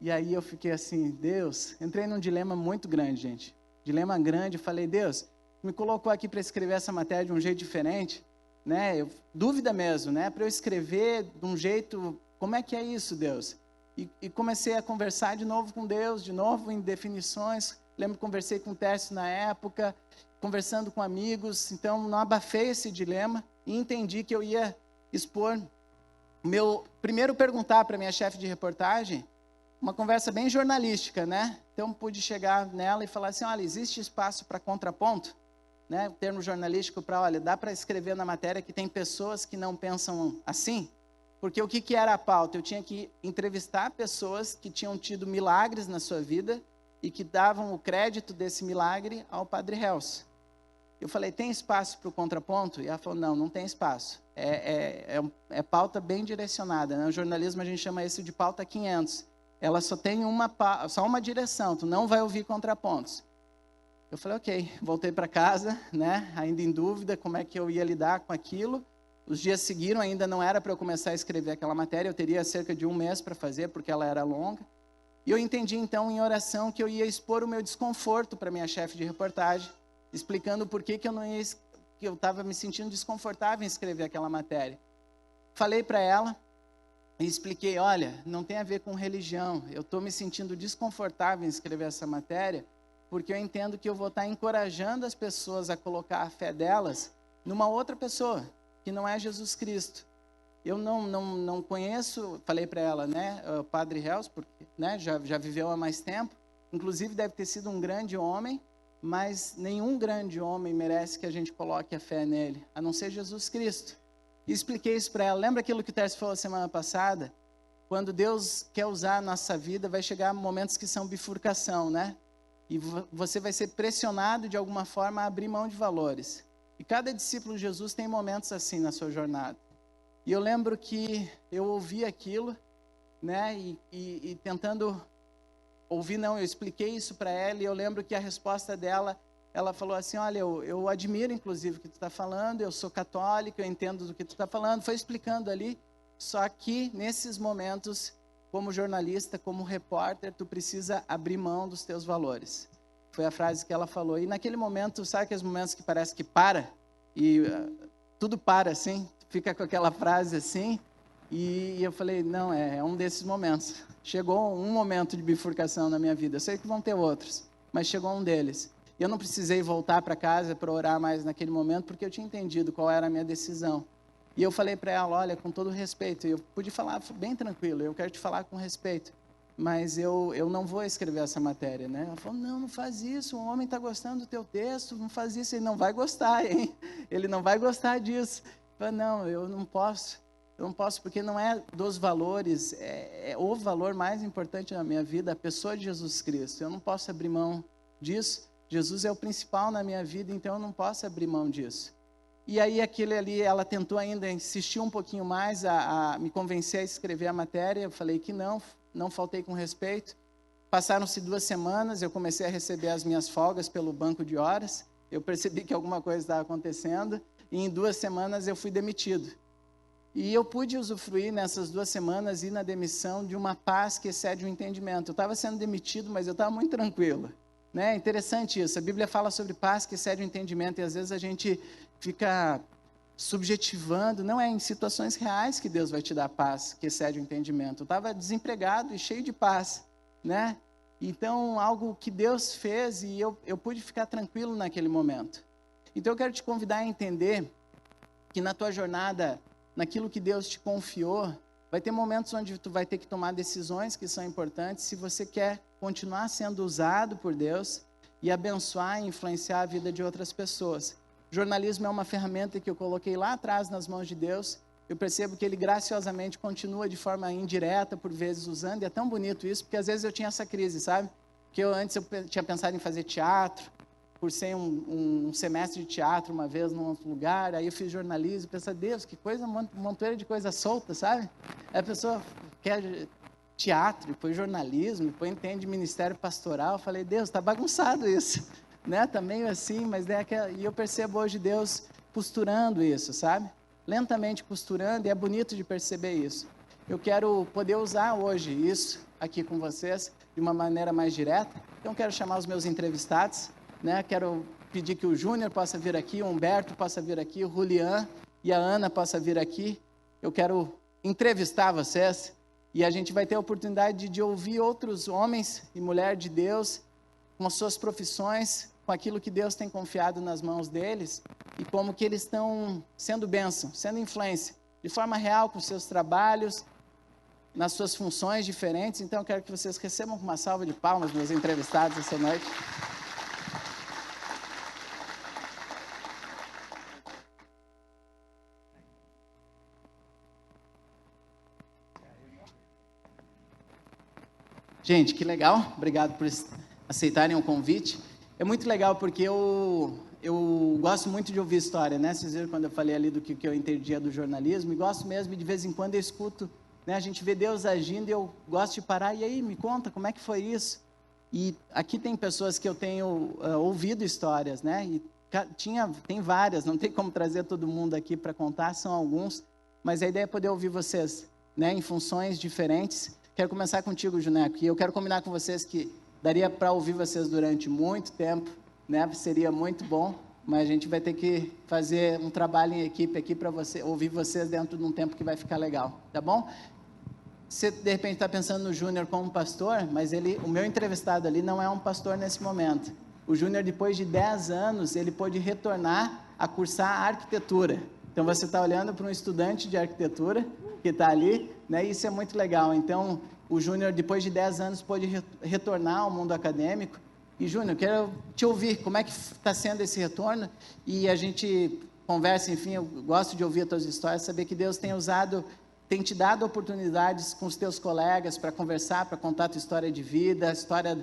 H: E aí eu fiquei assim, Deus, entrei num dilema muito grande, gente. Dilema grande, falei: Deus, me colocou aqui para escrever essa matéria de um jeito diferente, né? Dúvida mesmo, né? Para eu escrever de um jeito, como é que é isso, Deus? E comecei a conversar de novo com Deus, de novo em definições. Lembro que conversei com o Tércio na época, conversando com amigos. Então, não abafei esse dilema e entendi que eu ia expor primeiro perguntar para minha chefe de reportagem, uma conversa bem jornalística, né? Então, pude chegar nela e falar assim: olha, existe espaço para contraponto? Né? O termo jornalístico para, olha, dá para escrever na matéria que tem pessoas que não pensam assim? Porque o que era a pauta? Eu tinha que entrevistar pessoas que tinham tido milagres na sua vida e que davam o crédito desse milagre ao Padre Hels. Eu falei: tem espaço para o contraponto? E ela falou: não tem espaço. É pauta bem direcionada. Né? No jornalismo a gente chama isso de pauta 500. Ela só tem só uma direção, tu não vai ouvir contrapontos. Eu falei: ok, voltei para casa, né? Ainda em dúvida como é que eu ia lidar com aquilo. Os dias seguiram, ainda não era para eu começar a escrever aquela matéria, eu teria cerca de 1 mês para fazer, porque ela era longa. E eu entendi então em oração que eu ia expor o meu desconforto para minha chefe de reportagem, explicando por que eu estava me sentindo desconfortável em escrever aquela matéria. Falei para ela e expliquei: olha, não tem a ver com religião, eu estou me sentindo desconfortável em escrever essa matéria, porque eu entendo que eu vou estar encorajando as pessoas a colocar a fé delas numa outra pessoa, que não é Jesus Cristo. eu não conheço, falei para ela, né, o Padre Hells, porque, né, já viveu há mais tempo, inclusive deve ter sido um grande homem, mas nenhum grande homem merece que a gente coloque a fé nele, a não ser Jesus Cristo. E expliquei isso para ela. Lembra aquilo que o Tércio falou semana passada? Quando Deus quer usar a nossa vida, vai chegar momentos que são bifurcação, né? E você vai ser pressionado de alguma forma a abrir mão de valores. E cada discípulo de Jesus tem momentos assim na sua jornada. E eu lembro que eu ouvi aquilo, né? E tentando ouvir, não, eu expliquei isso para ela. E eu lembro que a resposta dela, ela falou assim: olha, eu admiro inclusive o que tu está falando, eu sou católico, eu entendo do que tu está falando. Foi explicando ali. Só que nesses momentos, como jornalista, como repórter, tu precisa abrir mão dos teus valores. Foi a frase que ela falou. E naquele momento, sabe aqueles momentos que parece que para? E tudo para assim, fica com aquela frase assim. E eu falei, não, é um desses momentos. Chegou um momento de bifurcação na minha vida. Eu sei que vão ter outros, mas chegou um deles. E eu não precisei voltar para casa para orar mais naquele momento, porque eu tinha entendido qual era a minha decisão. E eu falei para ela, olha, com todo respeito, eu pude falar bem tranquilo, eu quero te falar com respeito, mas eu não vou escrever essa matéria, né? Ela falou, não faz isso, o homem está gostando do teu texto, não faz isso, ele não vai gostar, hein? Ele não vai gostar disso. Eu falei, não, eu não posso porque não é dos valores, é o valor mais importante na minha vida, a pessoa de Jesus Cristo. Eu não posso abrir mão disso, Jesus é o principal na minha vida, então eu não posso abrir mão disso. E aí aquele ali, ela tentou ainda insistir um pouquinho mais a me convencer a escrever a matéria. Eu falei que não faltei com respeito. Passaram-se 2 semanas, eu comecei a receber as minhas folgas pelo banco de horas. Eu percebi que alguma coisa estava acontecendo e em 2 semanas eu fui demitido. E eu pude usufruir nessas 2 semanas e na demissão de uma paz que excede o entendimento. Eu estava sendo demitido, mas eu estava muito tranquilo. Né? Interessante isso, a Bíblia fala sobre paz que excede o entendimento e às vezes a gente fica subjetivando, não é em situações reais que Deus vai te dar paz que excede o entendimento. Eu estava desempregado e cheio de paz, né? Então, algo que Deus fez e eu pude ficar tranquilo naquele momento. Então, eu quero te convidar a entender que na tua jornada, naquilo que Deus te confiou, vai ter momentos onde tu vai ter que tomar decisões que são importantes se você quer continuar sendo usado por Deus e abençoar e influenciar a vida de outras pessoas. O jornalismo é uma ferramenta que eu coloquei lá atrás nas mãos de Deus. Eu percebo que Ele graciosamente continua de forma indireta, por vezes usando, e é tão bonito isso, porque às vezes eu tinha essa crise, sabe? Porque antes eu tinha pensado em fazer teatro, cursei um semestre de teatro uma vez num outro lugar, aí eu fiz jornalismo, pensei, Deus, que coisa, montoeira de coisa solta, sabe? Aí a pessoa quer teatro, depois jornalismo, depois entende ministério pastoral, eu falei, Deus, está bagunçado isso, né? Tá meio assim, mas e eu percebo hoje Deus costurando isso, sabe? Lentamente costurando, e é bonito de perceber isso. Eu quero poder usar hoje isso aqui com vocês de uma maneira mais direta, então quero chamar os meus entrevistados, né? Quero pedir que o Júnior possa vir aqui, o Humberto possa vir aqui, o Julian e a Ana possa vir aqui. Eu quero entrevistar vocês e a gente vai ter a oportunidade de ouvir outros homens e mulheres de Deus com as suas profissões, com aquilo que Deus tem confiado nas mãos deles e como que eles estão sendo bênção, sendo influência, de forma real com seus trabalhos, nas suas funções diferentes. Então eu quero que vocês recebam com uma salva de palmas meus entrevistados essa noite. Gente, que legal, obrigado por aceitarem o convite. É muito legal porque eu gosto muito de ouvir história, né? Vocês viram quando eu falei ali do que eu entendia do jornalismo, e gosto mesmo, e de vez em quando eu escuto, né? A gente vê Deus agindo e eu gosto de parar, e aí, me conta, como é que foi isso? E aqui tem pessoas que eu tenho ouvido histórias, né? E tem várias, não tem como trazer todo mundo aqui para contar, são alguns, mas a ideia é poder ouvir vocês, né? Em funções diferentes. Quero começar contigo, Juneco, e eu quero combinar com vocês que daria para ouvir vocês durante muito tempo, né? Seria muito bom, mas a gente vai ter que fazer um trabalho em equipe aqui para ouvir vocês dentro de um tempo que vai ficar legal, tá bom? Você, de repente, está pensando no Júnior como pastor, mas o meu entrevistado ali não é um pastor nesse momento. O Júnior, depois de 10 anos, ele pôde retornar a cursar arquitetura. Então você está olhando para um estudante de arquitetura que está ali, né? E isso é muito legal. Então o Júnior, depois de 10 anos, pôde retornar ao mundo acadêmico. E Júnior, quero te ouvir, como é que está sendo esse retorno? E a gente conversa, enfim, eu gosto de ouvir as tuas histórias, saber que Deus tem te dado oportunidades com os teus colegas para conversar, para contar a tua história de vida, a história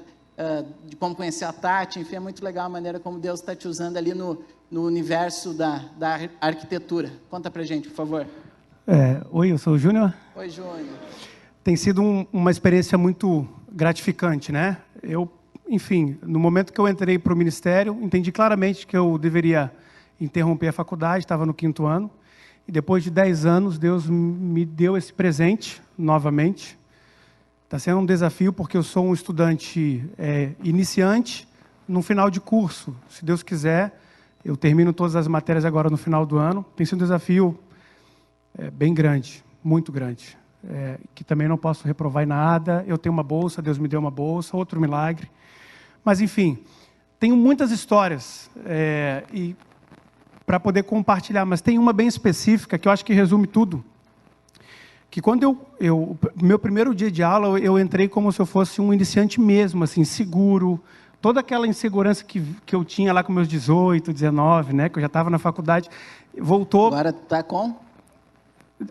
H: de como conhecer a Tati, enfim, é muito legal a maneira como Deus está te usando ali no universo da arquitetura. Conta pra gente, por favor.
A: Oi, eu sou o Júnior.
H: Oi, Júnior.
A: Tem sido uma experiência muito gratificante, né? Enfim, no momento que eu entrei para o ministério, entendi claramente que eu deveria interromper a faculdade, estava no 5º ano, e depois de 10 anos, Deus me deu esse presente novamente. Está sendo um desafio, porque eu sou um estudante iniciante no final de curso. Se Deus quiser, eu termino todas as matérias agora no final do ano. Tem sido um desafio bem grande, muito grande. Que também não posso reprovar em nada. Eu tenho uma bolsa, Deus me deu uma bolsa, outro milagre. Mas, enfim, tenho muitas histórias e para poder compartilhar, mas tem uma bem específica que eu acho que resume tudo. Que quando meu primeiro dia de aula, eu entrei como se eu fosse um iniciante mesmo, assim, seguro. Toda aquela insegurança que eu tinha lá com meus 18, 19, né, que eu já estava na faculdade, voltou.
H: Agora tu tá com?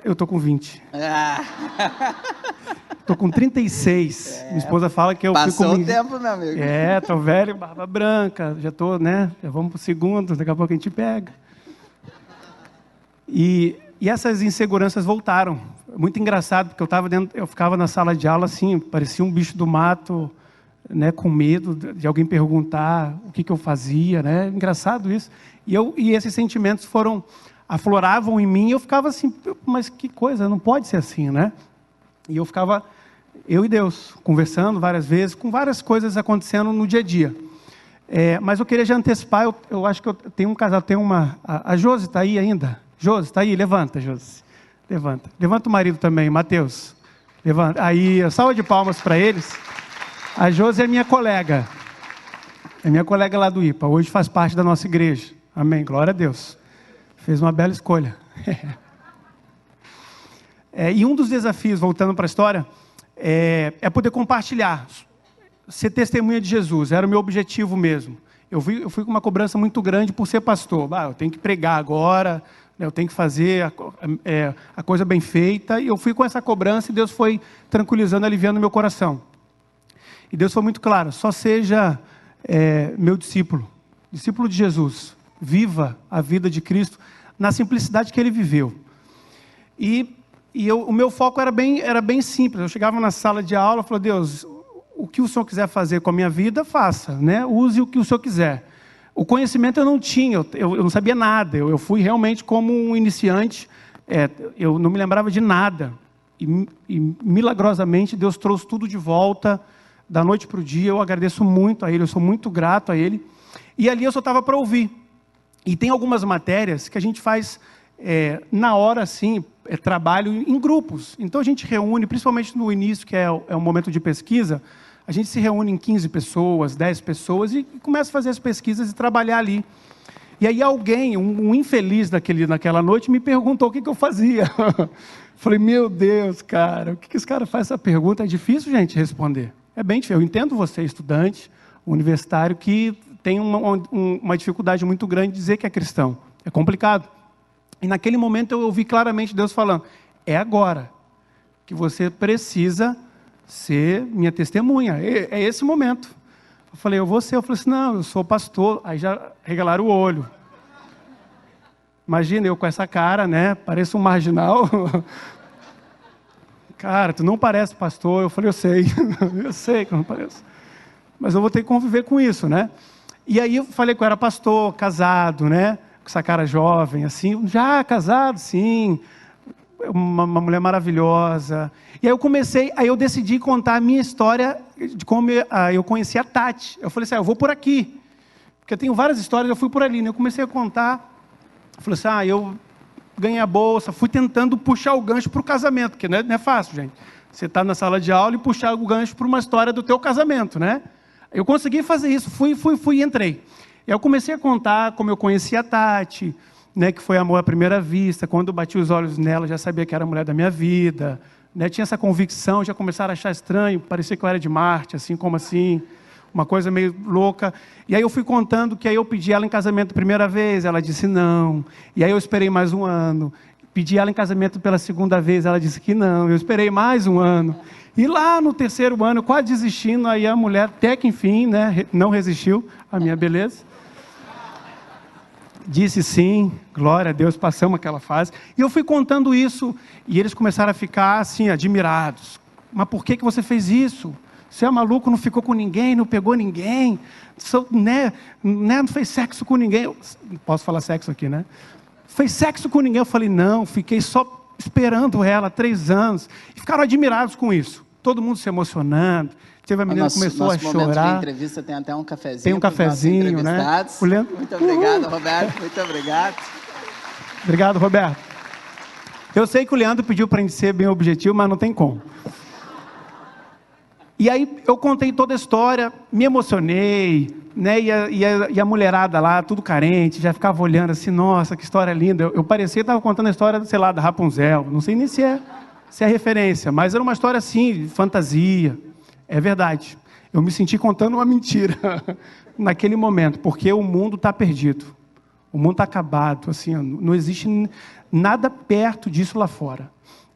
A: Eu tô com 20. Tô com 36. Minha esposa fala que eu
H: passou
A: fico...
H: o tempo, meu amigo.
A: Tô velho, barba branca, já tô, né? Já vamos pro segundo, daqui a pouco a gente pega. E essas inseguranças voltaram. Muito engraçado, porque eu ficava na sala de aula assim, parecia um bicho do mato, né, com medo de alguém perguntar o que eu fazia, né? Engraçado isso. E esses sentimentos afloravam em mim, e eu ficava assim, mas que coisa, não pode ser assim, né? E eu e Deus, conversando várias vezes, com várias coisas acontecendo no dia a dia. Mas eu queria já antecipar, eu acho que eu tenho um casal, a Josi está aí ainda? Josi, está aí? Levanta, Josi. Levanta. Levanta o marido também, Mateus. Levanta. Aí, salva de palmas para eles. A Josi é minha colega. É minha colega lá do IPA. Hoje faz parte da nossa igreja. Amém. Glória a Deus. Fez uma bela escolha. E um dos desafios, voltando para a história, é poder compartilhar, ser testemunha de Jesus. Era o meu objetivo mesmo. Eu fui com uma cobrança muito grande por ser pastor. Eu tenho que pregar agora, né, eu tenho que fazer a coisa bem feita. E eu fui com essa cobrança e Deus foi tranquilizando, aliviando o meu coração. E Deus foi muito claro: só seja meu discípulo de Jesus. Viva a vida de Cristo na simplicidade que Ele viveu. E o meu foco era bem simples. Eu chegava na sala de aula e falava: Deus, o que o Senhor quiser fazer com a minha vida, faça, né? Use o que o Senhor quiser. O conhecimento eu não tinha, eu não sabia nada. Eu fui realmente como um iniciante, eu não me lembrava de nada. E milagrosamente Deus trouxe tudo de volta, da noite para o dia. Eu agradeço muito a Ele, eu sou muito grato a Ele. E ali eu só estava para ouvir. E tem algumas matérias que a gente faz na hora, assim, trabalho em grupos. Então a gente reúne, principalmente no início, que é um momento de pesquisa, a gente se reúne em 15 pessoas, 10 pessoas e começa a fazer as pesquisas e trabalhar ali. E aí alguém, um infeliz naquela noite, me perguntou o que eu fazia. Falei: meu Deus, cara, o que esse cara faz essa pergunta? É difícil, gente, responder. É bem difícil. Eu entendo você, estudante, universitário, que tem uma dificuldade muito grande de dizer que é cristão. É complicado. E naquele momento eu ouvi claramente Deus falando: é agora que você precisa ser minha testemunha. É esse momento. Eu falei: eu vou ser. Eu falei assim: não, eu sou pastor. Aí já regalaram o olho. Imagina eu com essa cara, né? Pareço um marginal. Cara, tu não parece pastor. Eu falei: eu sei. Eu sei que eu não pareço. Mas eu vou ter que conviver com isso, né? E aí eu falei que eu era pastor, casado, né? Com essa cara jovem, assim. Já casado, sim. Uma mulher maravilhosa. E aí eu decidi contar a minha história de como eu conheci a Tati. Eu falei assim: eu vou por aqui. Porque eu tenho várias histórias, eu fui por ali, né? Eu comecei a contar. Eu falei assim: eu ganhei a bolsa, fui tentando puxar o gancho para o casamento, porque não é fácil, gente. Você está na sala de aula e puxar o gancho para uma história do teu casamento, né? Eu consegui fazer isso, fui e entrei. E eu comecei a contar como eu conheci a Tati, né, que foi amor à primeira vista. Quando eu bati os olhos nela, já sabia que era a mulher da minha vida, né? Tinha essa convicção, já começaram a achar estranho, parecia que eu era de Marte, assim como assim, uma coisa meio louca. E aí eu fui contando que aí eu pedi ela em casamento a primeira vez, ela disse não. E aí eu esperei mais um ano. Pedi ela em casamento pela segunda vez, ela disse que não. Eu esperei mais um ano. E lá no terceiro ano, quase desistindo, aí a mulher, até que enfim, né, não resistiu à minha beleza. Disse sim, glória a Deus, passamos aquela fase. E eu fui contando isso, e eles começaram a ficar assim, admirados. Mas por que você fez isso? Você é maluco, não ficou com ninguém, não pegou ninguém, não fez sexo com ninguém. Posso falar sexo aqui, né? Fez sexo com ninguém. Eu falei, não, fiquei só esperando ela 3 anos. E ficaram admirados com isso. Todo mundo se emocionando. Teve a menina que começou a chorar.
H: Nosso momento de entrevista tem até um cafezinho.
A: Tem um cafezinho, né?
H: Muito obrigado, Roberto. Muito obrigado.
A: Obrigado, Roberto. Eu sei que o Leandro pediu para a gente ser bem objetivo, mas não tem como. E aí eu contei toda a história, me emocionei, né? E a mulherada lá, tudo carente, já ficava olhando assim, nossa, que história linda. Eu parecia que estava contando a história, sei lá, da Rapunzel. Não sei nem se é referência, mas era uma história assim, de fantasia. É verdade. Eu me senti contando uma mentira naquele momento, porque o mundo está perdido. O mundo está acabado. Assim, não existe nada perto disso lá fora.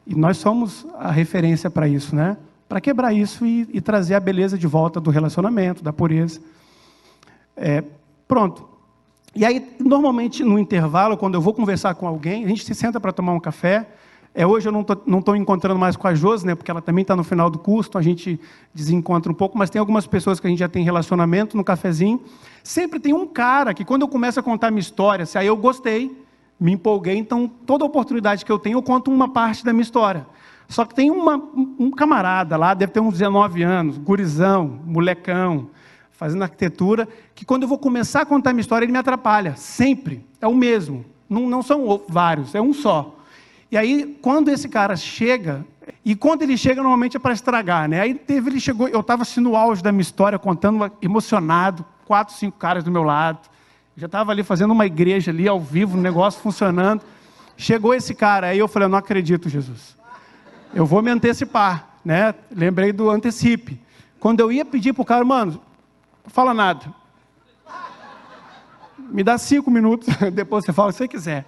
A: E nós somos a referência para isso, né? Para quebrar isso e trazer a beleza de volta do relacionamento, da pureza. Pronto. E aí, normalmente, no intervalo, quando eu vou conversar com alguém, a gente se senta para tomar um café. Hoje eu não estou encontrando mais com a Josi, né, porque ela também está no final do curso, então a gente desencontra um pouco, mas tem algumas pessoas que a gente já tem relacionamento no cafezinho. Sempre tem um cara que, quando eu começo a contar minha história, se aí eu gostei, me empolguei, então toda oportunidade que eu tenho, eu conto uma parte da minha história. Só que tem um camarada lá, deve ter uns 19 anos, gurizão, molecão, fazendo arquitetura, que quando eu vou começar a contar minha história, ele me atrapalha, sempre. É o mesmo, não são vários, é um só. E aí, quando esse cara chega, e quando ele chega, normalmente é para estragar, né? Aí ele chegou, eu estava assim no auge da minha história, contando, emocionado, 4, 5 caras do meu lado. Eu já estava ali fazendo uma igreja ali, ao vivo, um negócio funcionando. Chegou esse cara, aí eu falei, eu não acredito, Jesus. Eu vou me antecipar, né? Lembrei do antecipe. Quando eu ia pedir para o cara, mano, não fala nada. Me dá 5 minutos, depois você fala o que você quiser.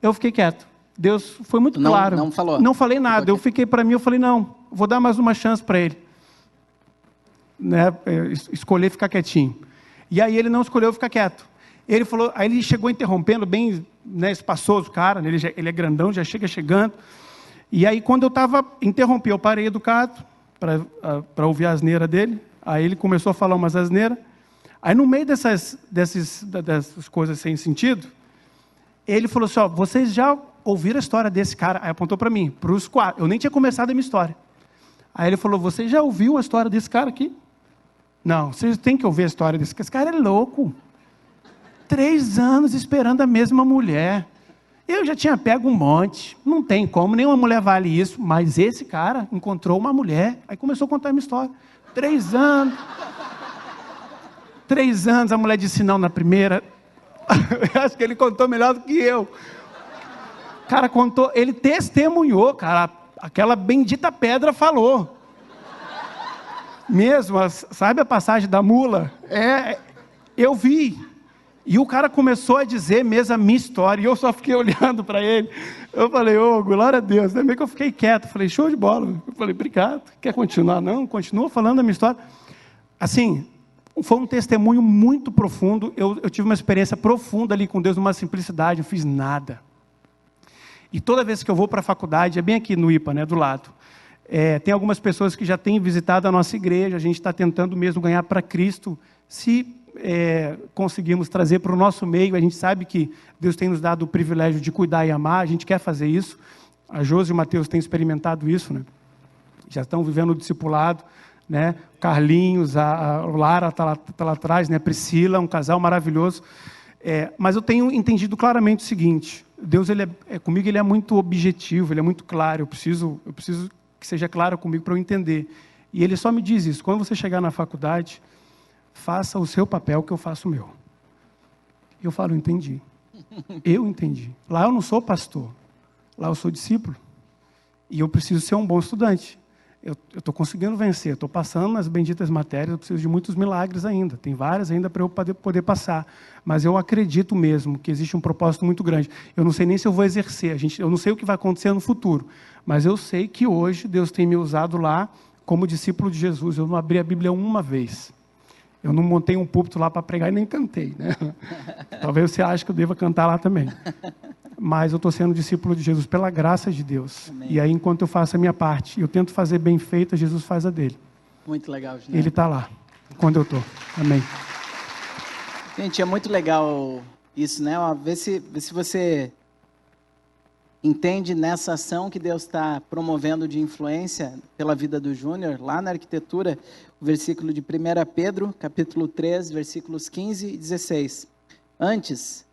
A: Eu fiquei quieto. Deus foi muito claro.
H: Não falou?
A: Não falei nada. Eu fiquei para mim, eu falei, não, vou dar mais uma chance para ele. Né? Escolher ficar quietinho. E aí ele não escolheu ficar quieto. Ele falou, aí ele chegou interrompendo, bem, né, espaçoso, cara, ele é grandão, já chega chegando. E aí quando eu estava, interrompi, eu parei educado para ouvir a asneira dele. Aí ele começou a falar umas asneiras. Aí no meio dessas coisas sem sentido, ele falou assim, ó, vocês já ouviram a história desse cara? Aí apontou para mim, para os 4. Eu nem tinha começado a minha história. Aí ele falou, você já ouviu a história desse cara aqui? Não, vocês têm que ouvir a história desse cara. Esse cara é louco. 3 anos esperando a mesma mulher. Eu já tinha pego um monte. Não tem como, nenhuma mulher vale isso. Mas esse cara encontrou uma mulher. Aí começou a contar a minha história. 3 anos. 3 anos, a mulher disse não na primeira. Eu acho que ele contou melhor do que eu. O cara contou, ele testemunhou, cara. Aquela bendita pedra falou. Mesmo, sabe a passagem da mula? Eu vi. E o cara começou a dizer mesmo a minha história. E eu só fiquei olhando para ele. Eu falei, glória a Deus. Daí meio que eu fiquei quieto. Falei, show de bola. Eu falei, obrigado. Quer continuar? Não, continua falando a minha história. Assim, foi um testemunho muito profundo. Eu tive uma experiência profunda ali com Deus, numa simplicidade. Eu fiz nada. E toda vez que eu vou para a faculdade, é bem aqui no IPA, né, do lado. Tem algumas pessoas que já têm visitado a nossa igreja. A gente está tentando mesmo ganhar para Cristo. Se conseguimos trazer para o nosso meio, a gente sabe que Deus tem nos dado o privilégio de cuidar e amar. A gente quer fazer isso. A Josi e o Mateus têm experimentado isso, né? Já estão vivendo o discipulado. Né? Carlinhos, a Lara está lá atrás, né? A Priscila, um casal maravilhoso. Mas eu tenho entendido claramente o seguinte: Deus, comigo, ele é muito objetivo, ele é muito claro. Eu preciso que seja claro comigo para eu entender. E ele só me diz isso: quando você chegar na faculdade, faça o seu papel que eu faço o meu. E eu falo, entendi. Eu entendi. Lá eu não sou pastor. Lá eu sou discípulo. E eu preciso ser um bom estudante. Eu estou conseguindo vencer, estou passando nas benditas matérias, eu preciso de muitos milagres ainda. Tem várias ainda para eu poder passar. Mas eu acredito mesmo que existe um propósito muito grande. Eu não sei nem se eu vou exercer, eu não sei o que vai acontecer no futuro. Mas eu sei que hoje Deus tem me usado lá como discípulo de Jesus. Eu não abri a Bíblia uma vez. Eu não montei um púlpito lá para pregar e nem cantei, né? Talvez você ache que eu deva cantar lá também. Mas eu estou sendo discípulo de Jesus pela graça de Deus.
H: Amém.
A: E aí, enquanto eu faço a minha parte, eu tento fazer bem feita, Jesus faz a dele.
H: Muito legal, Juneco.
A: Ele está lá, quando eu estou. Amém.
H: Gente, é muito legal isso, né? Ó, vê se você entende nessa ação que Deus está promovendo de influência pela vida do Júnior, lá na arquitetura, o versículo de 1 Pedro, capítulo 3, versículos 15 e 16. Antes,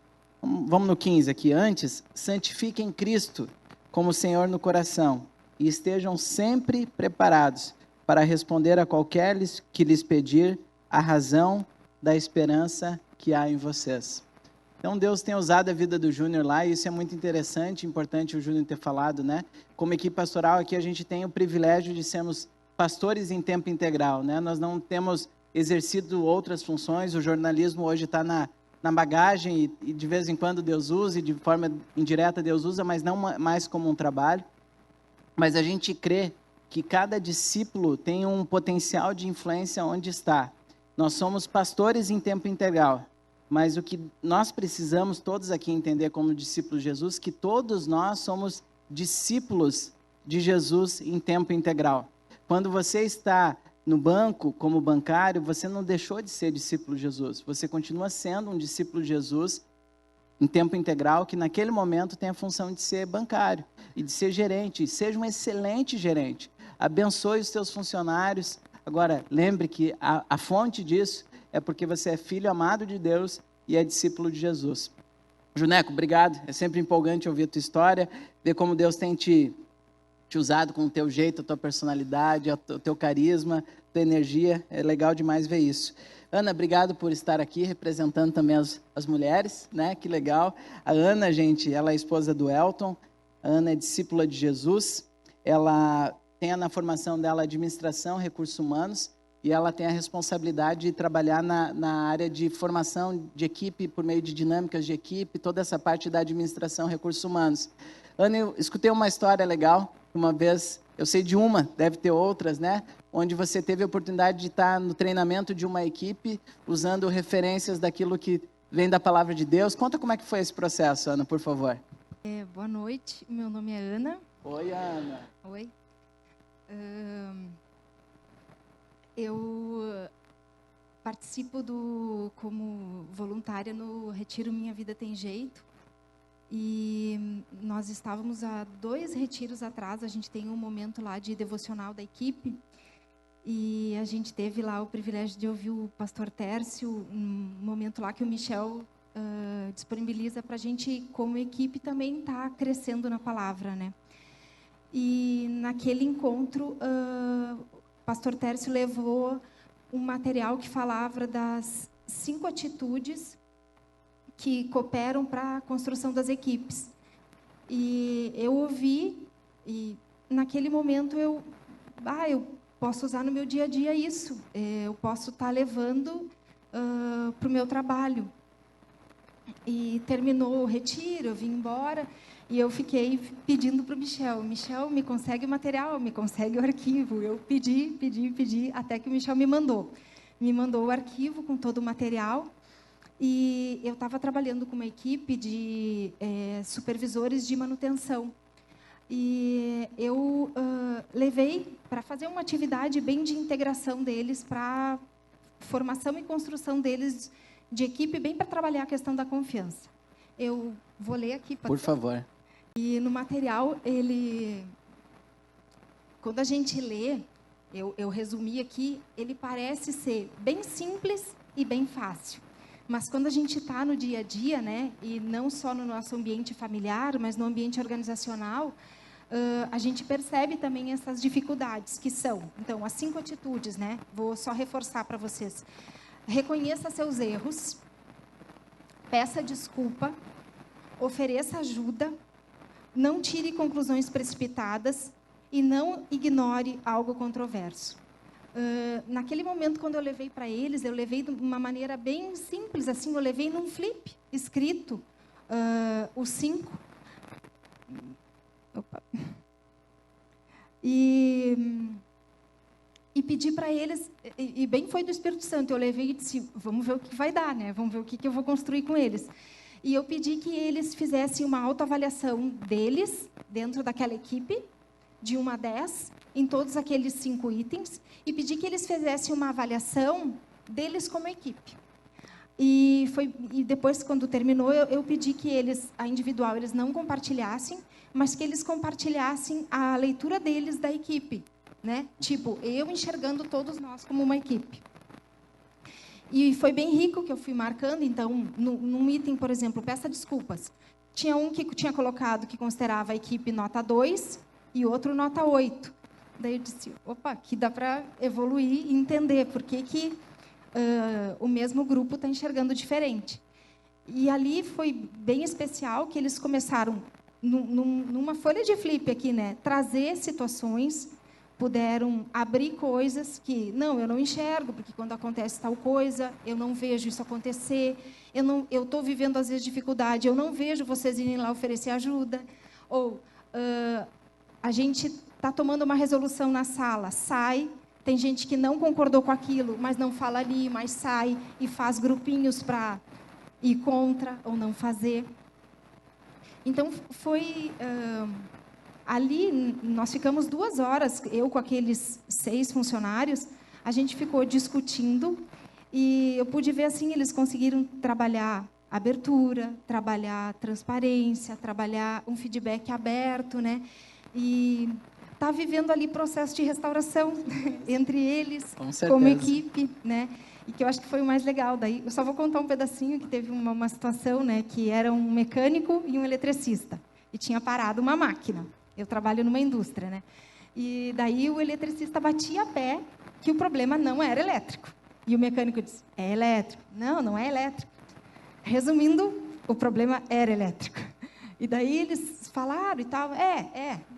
H: vamos no 15 aqui, antes, santifiquem Cristo como Senhor no coração e estejam sempre preparados para responder a qualquer que lhes pedir a razão da esperança que há em vocês. Então, Deus tem usado a vida do Júnior lá, e isso é muito interessante, importante o Júnior ter falado, né? Como equipe pastoral aqui, a gente tem o privilégio de sermos pastores em tempo integral, né? Nós não temos exercido outras funções, o jornalismo hoje está na bagagem, e de vez em quando Deus usa, e de forma indireta Deus usa, mas não mais como um trabalho. Mas a gente crê que cada discípulo tem um potencial de influência onde está. Nós somos pastores em tempo integral. Mas o que nós precisamos todos aqui entender como discípulos de Jesus, que todos nós somos discípulos de Jesus em tempo integral. Quando você está no banco, como bancário, você não deixou de ser discípulo de Jesus. Você continua sendo um discípulo de Jesus em tempo integral, que naquele momento tem a função de ser bancário e de ser gerente. E seja um excelente gerente. Abençoe os seus funcionários. Agora, lembre que a fonte disso é porque você é filho amado de Deus e é discípulo de Jesus. Juneco, obrigado. É sempre empolgante ouvir a tua história, ver como Deus tem te usado com o teu jeito, a tua personalidade, o teu carisma, a tua energia. É legal demais ver isso. Ana, obrigado por estar aqui, representando também as mulheres, né? Que legal. A Ana, gente, ela é esposa do Elton. A Ana é discípula de Jesus. Ela tem na formação dela administração, recursos humanos, e ela tem a responsabilidade de trabalhar na área de formação de equipe, por meio de dinâmicas de equipe, toda essa parte da administração, recursos humanos. Ana, eu escutei uma história legal, uma vez, eu sei de uma, deve ter outras, né? Onde você teve a oportunidade de estar no treinamento de uma equipe, usando referências daquilo que vem da palavra de Deus. Conta como é que foi esse processo, Ana, por favor.
I: Boa noite, meu nome é Ana.
H: Oi, Ana.
I: Oi. Eu participo como voluntária no Retiro Minha Vida Tem Jeito. E nós estávamos há 2 retiros atrás, a gente tem um momento lá de devocional da equipe. E a gente teve lá o privilégio de ouvir o pastor Tércio, um momento lá que o Michel disponibiliza para a gente, como equipe, também estar crescendo na palavra, né? E naquele encontro, pastor Tércio levou um material que falava das 5 atitudes que cooperam para a construção das equipes. E eu ouvi, e naquele momento eu posso usar no meu dia a dia isso. Eu posso estar levando para o meu trabalho. E terminou o retiro, eu vim embora. E eu fiquei pedindo para o Michel, me consegue o material, me consegue o arquivo. Eu pedi, até que o Michel me mandou. Me mandou o arquivo com todo o material. E eu estava trabalhando com uma equipe de supervisores de manutenção. E eu levei para fazer uma atividade bem de integração deles, para formação e construção deles de equipe, bem para trabalhar a questão da confiança. Eu vou ler aqui.
H: Por favor.
I: E no material, quando a gente lê, eu resumi aqui, ele parece ser bem simples e bem fácil. Mas quando a gente está no dia a dia, né, e não só no nosso ambiente familiar, mas no ambiente organizacional, a gente percebe também essas dificuldades que são. Então, as 5 atitudes, né? Vou só reforçar para vocês. Reconheça seus erros, peça desculpa, ofereça ajuda, não tire conclusões precipitadas e não ignore algo controverso. Naquele momento, quando eu levei para eles, eu levei de uma maneira bem simples, assim, eu levei num flip, escrito, os 5. Opa. E pedi para eles, e bem foi do Espírito Santo, eu levei e disse, vamos ver o que vai dar, né? Vamos ver o que eu vou construir com eles. E eu pedi que eles fizessem uma autoavaliação deles, dentro daquela equipe, de 1 a 10, em todos aqueles 5 itens, e pedi que eles fizessem uma avaliação deles como equipe. E depois, quando terminou, eu pedi que eles, a individual, eles não compartilhassem, mas que eles compartilhassem a leitura deles da equipe, né? Tipo, eu enxergando todos nós como uma equipe. E foi bem rico que eu fui marcando, então, num item, por exemplo, peça desculpas. Tinha um que tinha colocado que considerava a equipe nota 2 e outro nota 8. Daí eu disse, opa, aqui dá para evoluir e entender por que o mesmo grupo está enxergando diferente. E ali foi bem especial que eles começaram, numa folha de flip aqui, né, trazer situações, puderam abrir coisas que, não, eu não enxergo, porque quando acontece tal coisa, eu não vejo isso acontecer, eu estou vivendo, às vezes, dificuldade, eu não vejo vocês irem lá oferecer ajuda, ou a gente está tomando uma resolução na sala, sai, tem gente que não concordou com aquilo, mas não fala ali, mas sai e faz grupinhos para ir contra ou não fazer. Então, foi... ali, nós ficamos 2 horas, eu com aqueles 6 funcionários, a gente ficou discutindo e eu pude ver, assim, eles conseguiram trabalhar abertura, trabalhar transparência, trabalhar um feedback aberto, né? E tá vivendo ali processo de restauração entre eles, como equipe, né? E que eu acho que foi o mais legal. Daí, eu só vou contar um pedacinho, que teve uma situação, né, que era um mecânico e um eletricista, e tinha parado uma máquina. Eu trabalho numa indústria, né? E daí o eletricista batia a pé que o problema não era elétrico. E o mecânico disse, é elétrico. Não, não é elétrico. Resumindo, o problema era elétrico. E daí eles falaram e tal,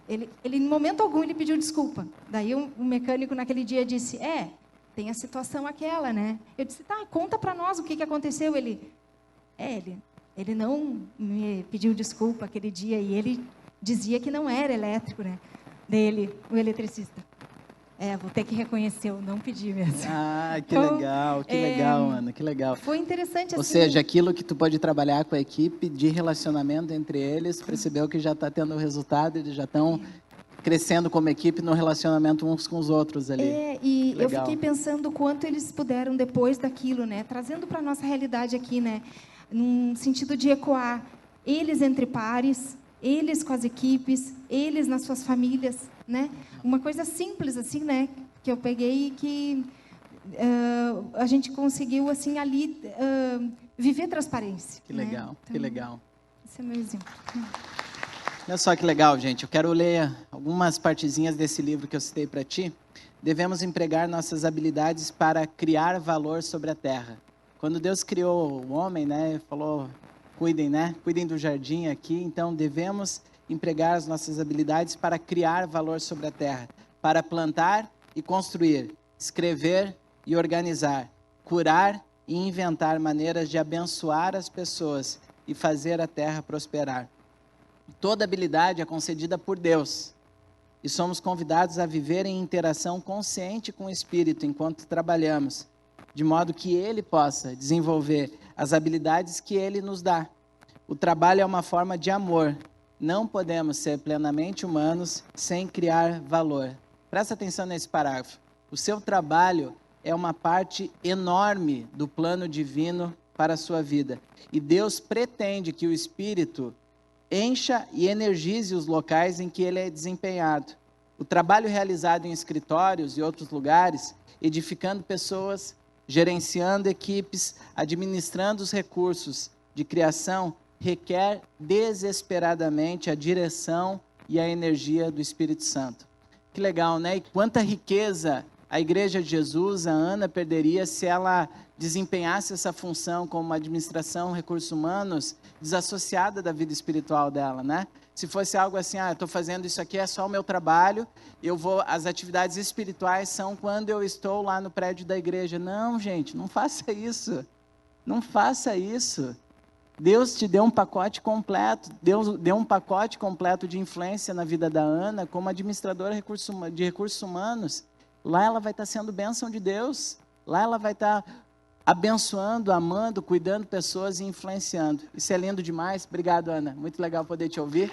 I: Ele, em momento algum, ele pediu desculpa. Daí o mecânico, naquele dia, disse, tem a situação aquela, né? Eu disse, tá, conta para nós o que aconteceu. Ele não me pediu desculpa aquele dia e ele dizia que não era elétrico, né? Dele, o eletricista. Vou ter que reconhecer, eu não pedi mesmo.
J: Ah, que legal, Ana, que legal.
I: Foi interessante, assim...
J: Ou seja, aquilo que tu pode trabalhar com a equipe de relacionamento entre eles, percebeu que já está tendo resultado, eles já estão crescendo como equipe no relacionamento uns com os outros ali.
I: E eu fiquei pensando o quanto eles puderam depois daquilo, né? Trazendo para a nossa realidade aqui, né? Num sentido de ecoar eles entre pares, eles com as equipes, eles nas suas famílias, né? Uma coisa simples assim, né? Que eu peguei e que a gente conseguiu assim ali viver transparência.
J: Que legal,
I: né? Então,
J: que legal.
I: Esse é o meu exemplo.
J: Olha só que legal, gente. Eu quero ler algumas partezinhas desse livro que eu citei para ti. Devemos empregar nossas habilidades para criar valor sobre a terra. Quando Deus criou o homem, né? Falou, cuidem, né? Cuidem do jardim aqui. Então, devemos empregar as nossas habilidades para criar valor sobre a terra, para plantar e construir, escrever e organizar, curar e inventar maneiras de abençoar as pessoas e fazer a terra prosperar. Toda habilidade é concedida por Deus e somos convidados a viver em interação consciente com o Espírito enquanto trabalhamos, de modo que Ele possa desenvolver as habilidades que Ele nos dá. O trabalho é uma forma de amor. Não podemos ser plenamente humanos sem criar valor. Presta atenção nesse parágrafo. O seu trabalho é uma parte enorme do plano divino para a sua vida. E Deus pretende que o Espírito encha e energize os locais em que ele é desempenhado. O trabalho realizado em escritórios e outros lugares, edificando pessoas, gerenciando equipes, administrando os recursos de criação, requer desesperadamente a direção e a energia do Espírito Santo. Que legal, né? E quanta riqueza a Igreja de Jesus, a Ana, perderia se ela desempenhasse essa função como administração, recursos humanos, desassociada da vida espiritual dela, né? Se fosse algo assim, eu estou fazendo isso aqui, é só o meu trabalho, as atividades espirituais são quando eu estou lá no prédio da igreja. Não, gente, não faça isso. Não faça isso. Deus te deu um pacote completo, Deus deu um pacote completo de influência na vida da Ana como administradora de recursos humanos. Lá ela vai estar sendo bênção de Deus, lá ela vai estar abençoando, amando, cuidando de pessoas e influenciando. Isso é lindo demais. Obrigado, Ana. Muito legal poder te ouvir.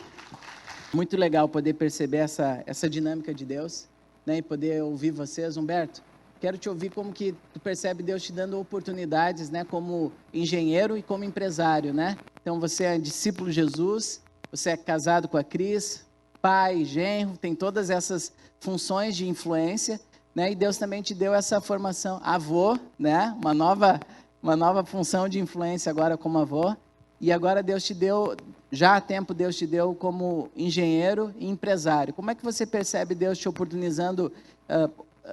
J: Muito legal poder perceber essa dinâmica de Deus, né? E poder ouvir vocês. Humberto, quero te ouvir como que tu percebe Deus te dando oportunidades, né? Como engenheiro e como empresário, né? Então você é discípulo de Jesus, você é casado com a Cris, pai, genro, tem todas essas funções de influência, né? E Deus também te deu essa formação, avô, né? Uma nova função de influência agora como avô. E agora Deus te deu, já há tempo Deus te deu como engenheiro e empresário. Como é que você percebe Deus te oportunizando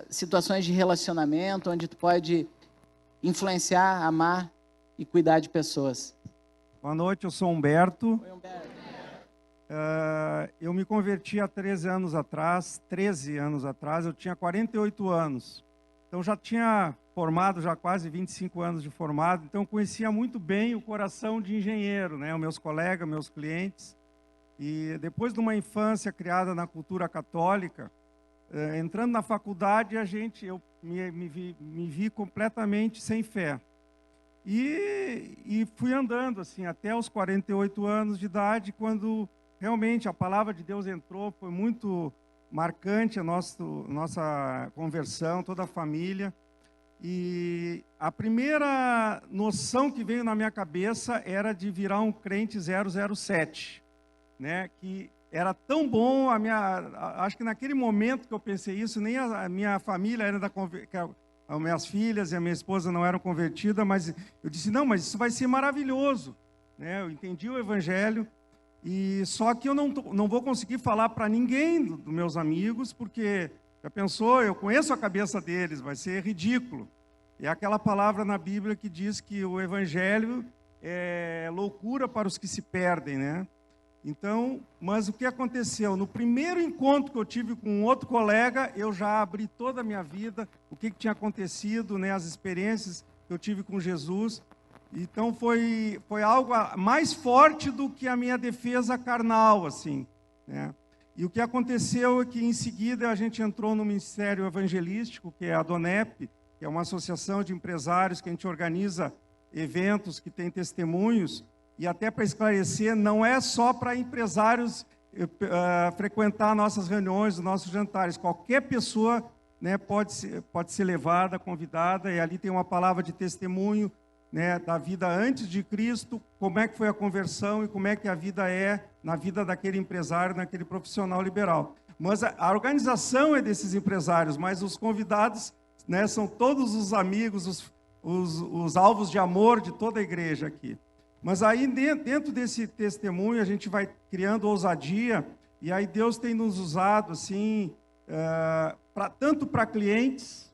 J: situações de relacionamento, onde tu pode influenciar, amar e cuidar de pessoas?
K: Boa noite, eu sou Humberto.
J: Oi, Humberto.
K: Eu me converti há 13 anos atrás, eu tinha 48 anos. Então já tinha formado, já quase 25 anos de formado, então conhecia muito bem o coração de engenheiro, né? Os meus colegas, meus clientes. E depois de uma infância criada na cultura católica, entrando na faculdade, eu me vi completamente sem fé. E fui andando assim até os 48 anos de idade, quando realmente a palavra de Deus entrou, foi muito marcante a nossa conversão, toda a família. E a primeira noção que veio na minha cabeça era de virar um crente 007, né? Que era tão bom, acho que naquele momento que eu pensei isso, nem a minha família era as minhas filhas e a minha esposa não eram convertidas, mas eu disse, não, mas isso vai ser maravilhoso, né? Eu entendi o evangelho, e só que eu não vou conseguir falar para ninguém dos meus amigos, porque, já pensou, eu conheço a cabeça deles, vai ser ridículo. É aquela palavra na Bíblia que diz que o evangelho é loucura para os que se perdem, né? Então, mas o que aconteceu? No primeiro encontro que eu tive com um outro colega, eu já abri toda a minha vida, o que tinha acontecido, né, as experiências que eu tive com Jesus. Então, foi algo mais forte do que a minha defesa carnal, assim, né? E o que aconteceu é que, em seguida, a gente entrou no Ministério Evangelístico, que é a DONEP, que é uma associação de empresários que a gente organiza eventos que tem testemunhos. E até para esclarecer, não é só para empresários frequentar nossas reuniões, nossos jantares. Qualquer pessoa, né, pode ser levada, convidada, e ali tem uma palavra de testemunho, né, da vida antes de Cristo, como é que foi a conversão e como é que a vida é na vida daquele empresário, naquele profissional liberal. Mas a organização é desses empresários, mas os convidados, né, são todos os amigos, os alvos de amor de toda a igreja aqui. Mas aí, dentro desse testemunho, a gente vai criando ousadia, e aí Deus tem nos usado, assim, tanto para clientes,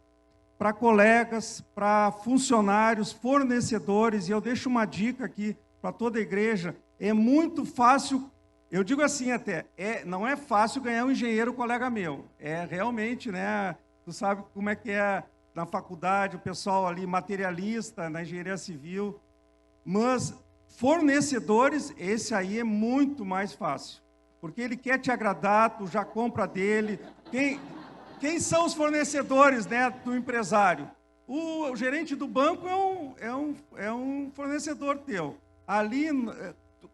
K: para colegas, para funcionários, fornecedores, e eu deixo uma dica aqui para toda a igreja, é muito fácil, eu digo assim até, não é fácil ganhar um engenheiro colega meu, realmente, né, tu sabe como é que é na faculdade, o pessoal ali materialista, na engenharia civil, mas fornecedores, esse aí é muito mais fácil, porque ele quer te agradar, tu já compra dele. Quem são os fornecedores, né, do empresário? O gerente do banco é um fornecedor teu. Ali,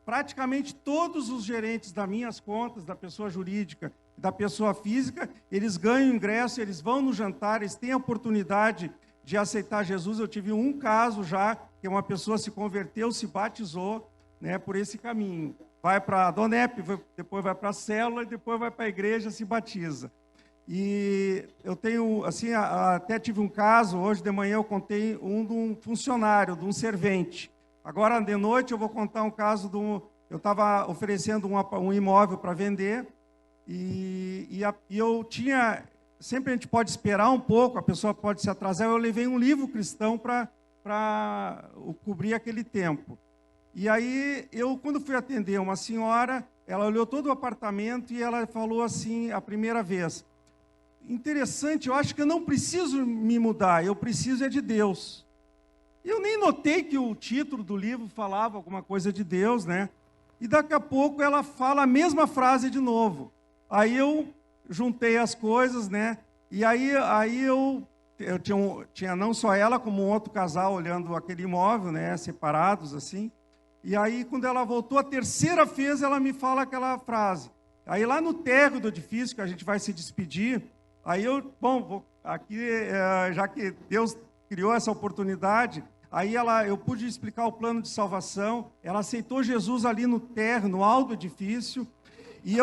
K: praticamente todos os gerentes das minhas contas, da pessoa jurídica e da pessoa física, eles ganham ingresso, eles vão no jantar, eles têm a oportunidade de aceitar Jesus. Eu tive um caso já, que uma pessoa se converteu, se batizou, né, por esse caminho. Vai para a DONEP, depois vai para a célula, e depois vai para a igreja, se batiza. E eu tenho, assim, até tive um caso, hoje de manhã eu contei de um funcionário, de um servente. Agora, de noite, eu vou contar um caso eu estava oferecendo um imóvel para vender, e eu tinha sempre a gente pode esperar um pouco, a pessoa pode se atrasar. Eu levei um livro cristão para cobrir aquele tempo. E aí, eu, quando fui atender uma senhora, ela olhou todo o apartamento e ela falou assim, a primeira vez: interessante, eu acho que eu não preciso me mudar, eu preciso é de Deus. Eu nem notei que o título do livro falava alguma coisa de Deus, né? E daqui a pouco ela fala a mesma frase de novo. Aí eu juntei as coisas, né? E aí eu tinha não só ela, como um outro casal olhando aquele imóvel, né? Separados, assim. E aí, quando ela voltou, a terceira vez, ela me fala aquela frase. Aí, lá no térreo do edifício, que a gente vai se despedir, aí já que Deus criou essa oportunidade, aí eu pude explicar o plano de salvação. Ela aceitou Jesus ali no térreo, no alto do edifício, e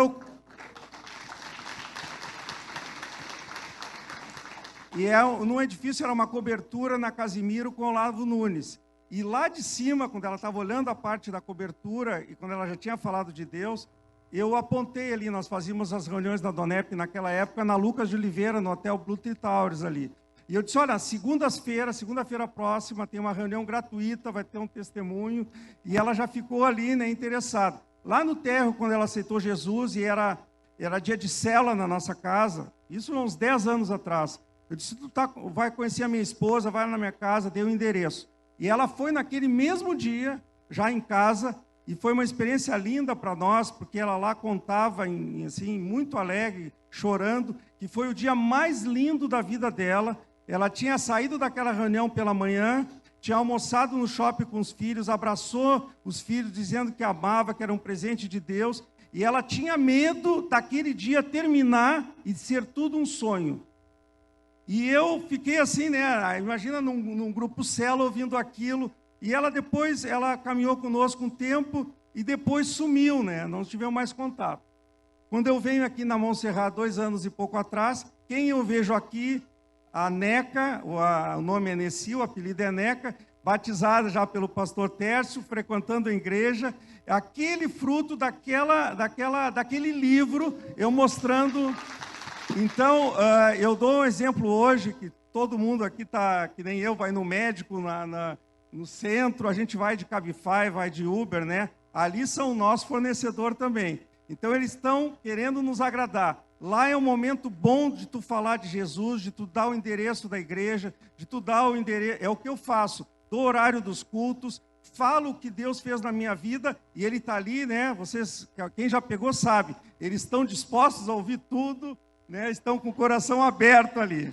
K: no edifício era uma cobertura na Casimiro com Olavo Nunes. E lá de cima, quando ela estava olhando a parte da cobertura, e quando ela já tinha falado de Deus, eu apontei ali, nós fazíamos as reuniões da Donep naquela época, na Lucas de Oliveira, no Hotel Blue Tree Towers ali. E eu disse, olha, segunda-feira próxima, tem uma reunião gratuita, vai ter um testemunho, e ela já ficou ali, né, interessada. Lá no térreo, quando ela aceitou Jesus, e era dia de célula na nossa casa, isso uns 10 anos atrás, eu disse, vai conhecer a minha esposa, vai na minha casa, dei o endereço. E ela foi naquele mesmo dia, já em casa, e foi uma experiência linda para nós, porque ela lá contava, assim, muito alegre, chorando, que foi o dia mais lindo da vida dela. Ela tinha saído daquela reunião pela manhã, tinha almoçado no shopping com os filhos, abraçou os filhos, dizendo que amava, que era um presente de Deus, e ela tinha medo daquele dia terminar e ser tudo um sonho. E eu fiquei assim, né? Imagina num grupo célula ouvindo aquilo. E ela depois, ela caminhou conosco um tempo e depois sumiu, né? Não tivemos mais contato. Quando eu venho aqui na Montserrat 2 anos e pouco atrás, quem eu vejo aqui? A Neca, o nome é Nessi, o apelido é Neca, batizada já pelo pastor Tércio, frequentando a igreja. Aquele fruto daquele livro, eu mostrando. Então, eu dou um exemplo hoje, que todo mundo aqui está, que nem eu, vai no médico, no centro, a gente vai de Cabify, vai de Uber, né? Ali são o nosso fornecedor também. Então, eles estão querendo nos agradar. Lá é um momento bom de tu falar de Jesus, de tu dar o endereço da igreja, de tu dar o endereço, é o que eu faço, do horário dos cultos, falo o que Deus fez na minha vida, e Ele está ali, né? Vocês, quem já pegou sabe, eles estão dispostos a ouvir tudo, né, estão com o coração aberto ali.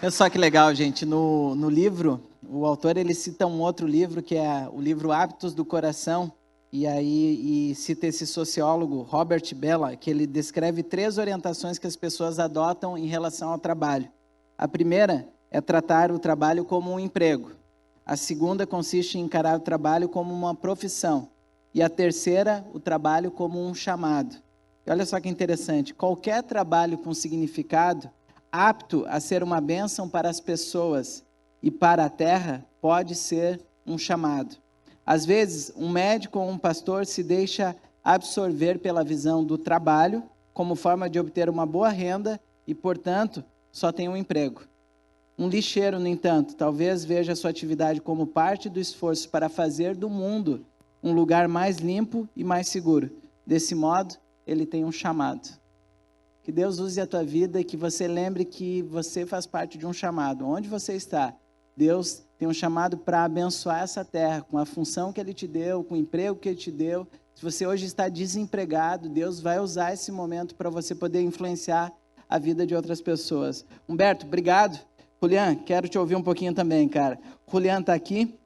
J: Olha só que legal, gente. No livro, o autor ele cita um outro livro, que é o livro Hábitos do Coração, e cita esse sociólogo, Robert Bellah, que ele descreve 3 orientações que as pessoas adotam em relação ao trabalho. A primeira é tratar o trabalho como um emprego. A segunda consiste em encarar o trabalho como uma profissão. E a terceira, o trabalho como um chamado. E olha só que interessante, qualquer trabalho com significado, apto a ser uma bênção para as pessoas e para a terra, pode ser um chamado. Às vezes, um médico ou um pastor se deixa absorver pela visão do trabalho como forma de obter uma boa renda e, portanto, só tem um emprego. Um lixeiro, no entanto, talvez veja sua atividade como parte do esforço para fazer do mundo um lugar mais limpo e mais seguro. Desse modo, ele tem um chamado. Que Deus use a tua vida e que você lembre que você faz parte de um chamado. Onde você está, Deus tem um chamado para abençoar essa terra, com a função que Ele te deu, com o emprego que Ele te deu. Se você hoje está desempregado, Deus vai usar esse momento para você poder influenciar a vida de outras pessoas. Humberto, obrigado. Julian, quero te ouvir um pouquinho também, cara. Julian está aqui.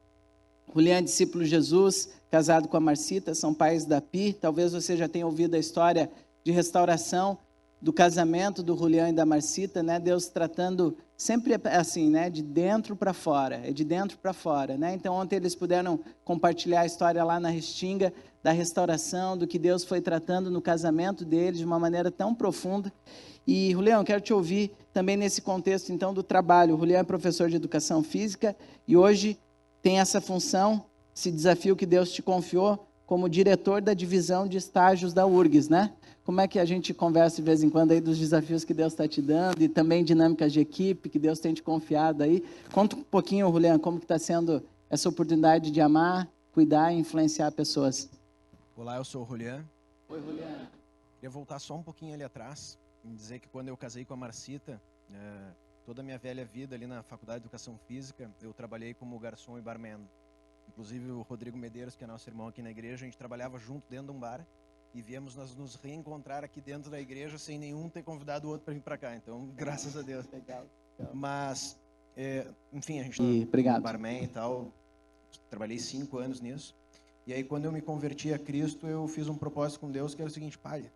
J: Julian é discípulo de Jesus, casado com a Marcita, são pais da Pi. Talvez você já tenha ouvido a história de restauração do casamento do Julian e da Marcita, né? Deus tratando sempre assim, né? De dentro para fora, é de dentro para fora, né? Então ontem eles puderam compartilhar a história lá na Restinga, da restauração, do que Deus foi tratando no casamento deles de uma maneira tão profunda. E Julian, eu quero te ouvir também nesse contexto então do trabalho. O Julian é professor de educação física e hoje tem essa função, esse desafio que Deus te confiou como diretor da divisão de estágios da URGS, né? como é que a gente conversa de vez em quando aí dos desafios que Deus está te dando e também dinâmicas de equipe que Deus tem te confiado aí. Conta um pouquinho, Julian, como que está sendo essa oportunidade de amar, cuidar e influenciar pessoas.
L: Olá, eu sou o Julian.
J: Oi, Julian.
L: Queria voltar só um pouquinho ali atrás e dizer que quando eu casei com a Marcita, toda a minha velha vida ali na Faculdade de Educação Física, eu trabalhei como garçom e barman. Inclusive o Rodrigo Medeiros, que é nosso irmão aqui na igreja, a gente trabalhava junto dentro de um bar e viemos nós nos reencontrar aqui dentro da igreja sem nenhum ter convidado o outro para vir para cá. Então, graças a Deus.
J: Legal.
L: Mas, enfim, a gente
J: obrigado.
L: Barman e tal, trabalhei 5 anos nisso. E aí, quando eu me converti a Cristo, eu fiz um propósito com Deus que era o seguinte: pai,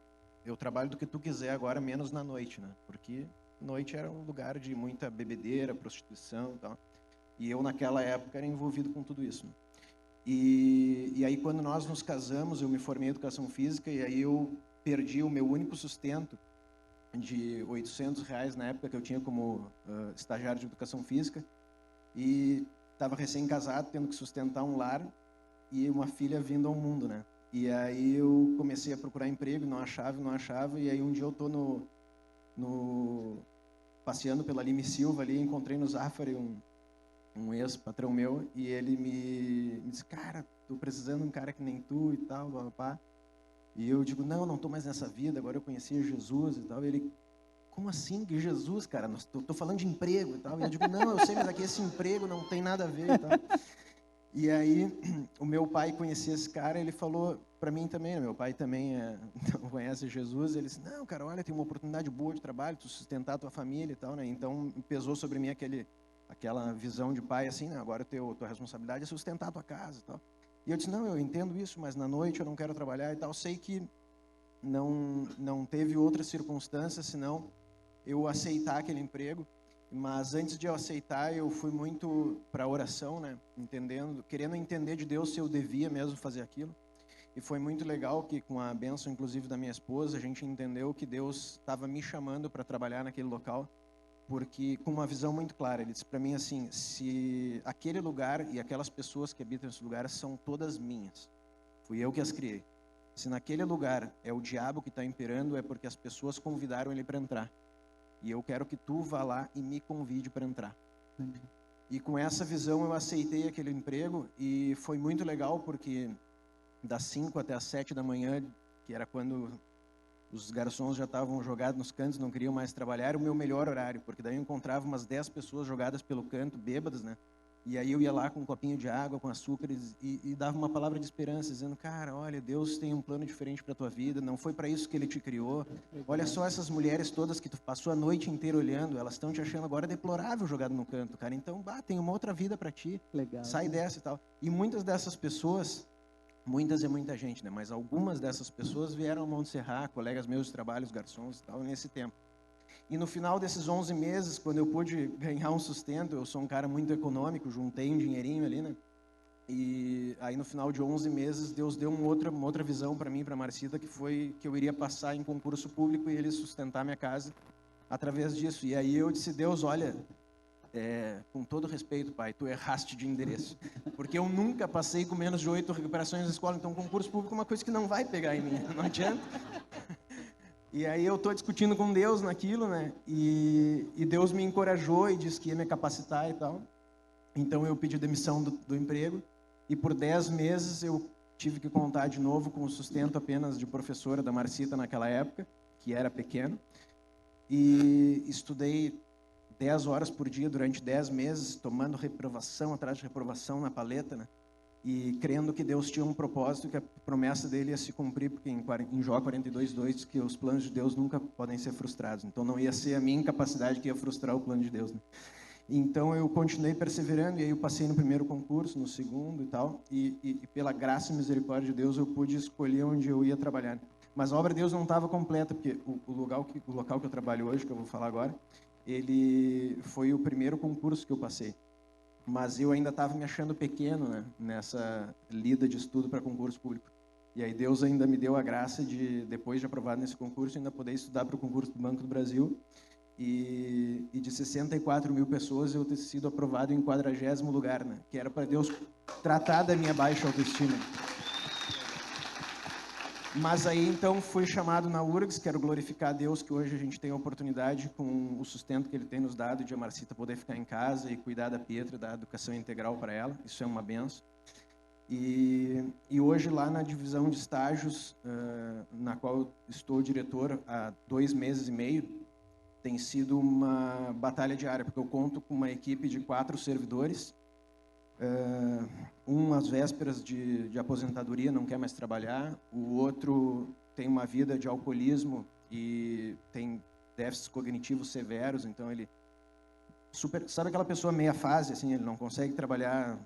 L: eu trabalho do que tu quiser agora, menos na noite, né? Porque noite era um lugar de muita bebedeira, prostituição e tal. E eu, naquela época, era envolvido com tudo isso, né? E aí, quando nós nos casamos, eu me formei em Educação Física e aí eu perdi o meu único sustento de R$800 na época que eu tinha como estagiário de Educação Física. E estava recém-casado, tendo que sustentar um lar e uma filha vindo ao mundo, né? E aí eu comecei a procurar emprego, não achava. E aí um dia eu tô passeando pela Lime Silva ali, encontrei no Zafari um ex-patrão meu, e ele me disse: cara, tô precisando de um cara que nem tu e tal, papá. E eu digo: não tô mais nessa vida, agora eu conheci Jesus e tal. E ele: como assim que Jesus, cara? Tô falando de emprego e tal. E eu digo: não, eu sei, mas aqui esse emprego não tem nada a ver e tal. E aí o meu pai conhecia esse cara, ele falou para mim também, né? Meu pai também conhece Jesus. Ele disse: não, cara, olha, tem uma oportunidade boa de trabalho, tu sustentar a tua família e tal, né? Então pesou sobre mim aquela visão de pai, assim, né? Agora tua responsabilidade é sustentar a tua casa e tal. E eu disse: não, eu entendo isso, mas na noite eu não quero trabalhar e tal. Sei que não teve outra circunstância senão eu aceitar aquele emprego. Mas antes de eu aceitar, eu fui muito para a oração, né? Querendo entender de Deus se eu devia mesmo fazer aquilo. E foi muito legal que, com a bênção, inclusive, da minha esposa, a gente entendeu que Deus estava me chamando para trabalhar naquele local, porque com uma visão muito clara. Ele disse para mim assim: se aquele lugar e aquelas pessoas que habitam esse lugar são todas minhas, fui eu que as criei. Se naquele lugar é o diabo que está imperando, é porque as pessoas convidaram ele para entrar. E eu quero que tu vá lá e me convide para entrar. E com essa visão eu aceitei aquele emprego e foi muito legal, porque das 5 até as 7 da manhã, que era quando os garçons já estavam jogados nos cantos, não queriam mais trabalhar, era o meu melhor horário, porque daí eu encontrava umas 10 pessoas jogadas pelo canto, bêbadas, né? E aí eu ia lá com um copinho de água, com açúcar, e dava uma palavra de esperança, dizendo: cara, olha, Deus tem um plano diferente para a tua vida, não foi para isso que Ele te criou. Olha só essas mulheres todas que tu passou a noite inteira olhando, elas estão te achando agora deplorável jogado no canto, cara. Então, tem uma outra vida para ti.
J: Legal.
L: Sai dessa e tal. E muitas dessas pessoas, muitas é muita gente, né? Mas algumas dessas pessoas vieram a Montserrat, colegas meus de trabalho, os garçons e tal, nesse tempo. E no final desses 11 meses, quando eu pude ganhar um sustento, eu sou um cara muito econômico, juntei um dinheirinho ali, né? E aí no final de 11 meses, Deus deu uma outra visão para mim, para Marcita, que foi que eu iria passar em concurso público e Ele sustentar minha casa através disso. E aí eu disse: Deus, olha, com todo respeito, pai, tu erraste de endereço. Porque eu nunca passei com menos de 8 recuperações na escola, então concurso público é uma coisa que não vai pegar em mim, não adianta. E aí eu estou discutindo com Deus naquilo, né? E Deus me encorajou e disse que ia me capacitar e tal. Então eu pedi demissão do emprego e por 10 meses eu tive que contar de novo com o sustento apenas de professora da Marcita naquela época, que era pequeno. E estudei 10 horas por dia durante 10 meses, tomando reprovação atrás de reprovação na paleta, né? E crendo que Deus tinha um propósito, que a promessa dele ia se cumprir, porque em Jó 42:2 diz que os planos de Deus nunca podem ser frustrados. Então não ia ser a minha incapacidade que ia frustrar o plano de Deus, né? Então eu continuei perseverando, e aí eu passei no primeiro concurso, no segundo e tal, e pela graça e misericórdia de Deus eu pude escolher onde eu ia trabalhar. Mas a obra de Deus não estava completa, porque o local que eu trabalho hoje, que eu vou falar agora, ele foi o primeiro concurso que eu passei. Mas eu ainda estava me achando pequeno, né, nessa lida de estudo para concurso público. E aí Deus ainda me deu a graça de, depois de aprovado nesse concurso, ainda poder estudar para o concurso do Banco do Brasil. E de 64 mil pessoas eu ter sido aprovado em 40º lugar, né, que era para Deus tratar da minha baixa autoestima. Mas aí, então, fui chamado na URGS, quero glorificar a Deus, que hoje a gente tem a oportunidade, com o sustento que Ele tem nos dado, de a Marcita poder ficar em casa e cuidar da Pietra, dar educação integral para ela. Isso é uma benção. E hoje, lá na divisão de estágios, na qual eu estou diretor há 2 meses e meio, tem sido uma batalha diária, porque eu conto com uma equipe de 4 servidores. Um às vésperas de aposentadoria, não quer mais trabalhar. O outro tem uma vida de alcoolismo e tem déficits cognitivos severos, então ele sabe aquela pessoa meia fase, assim, ele não consegue trabalhar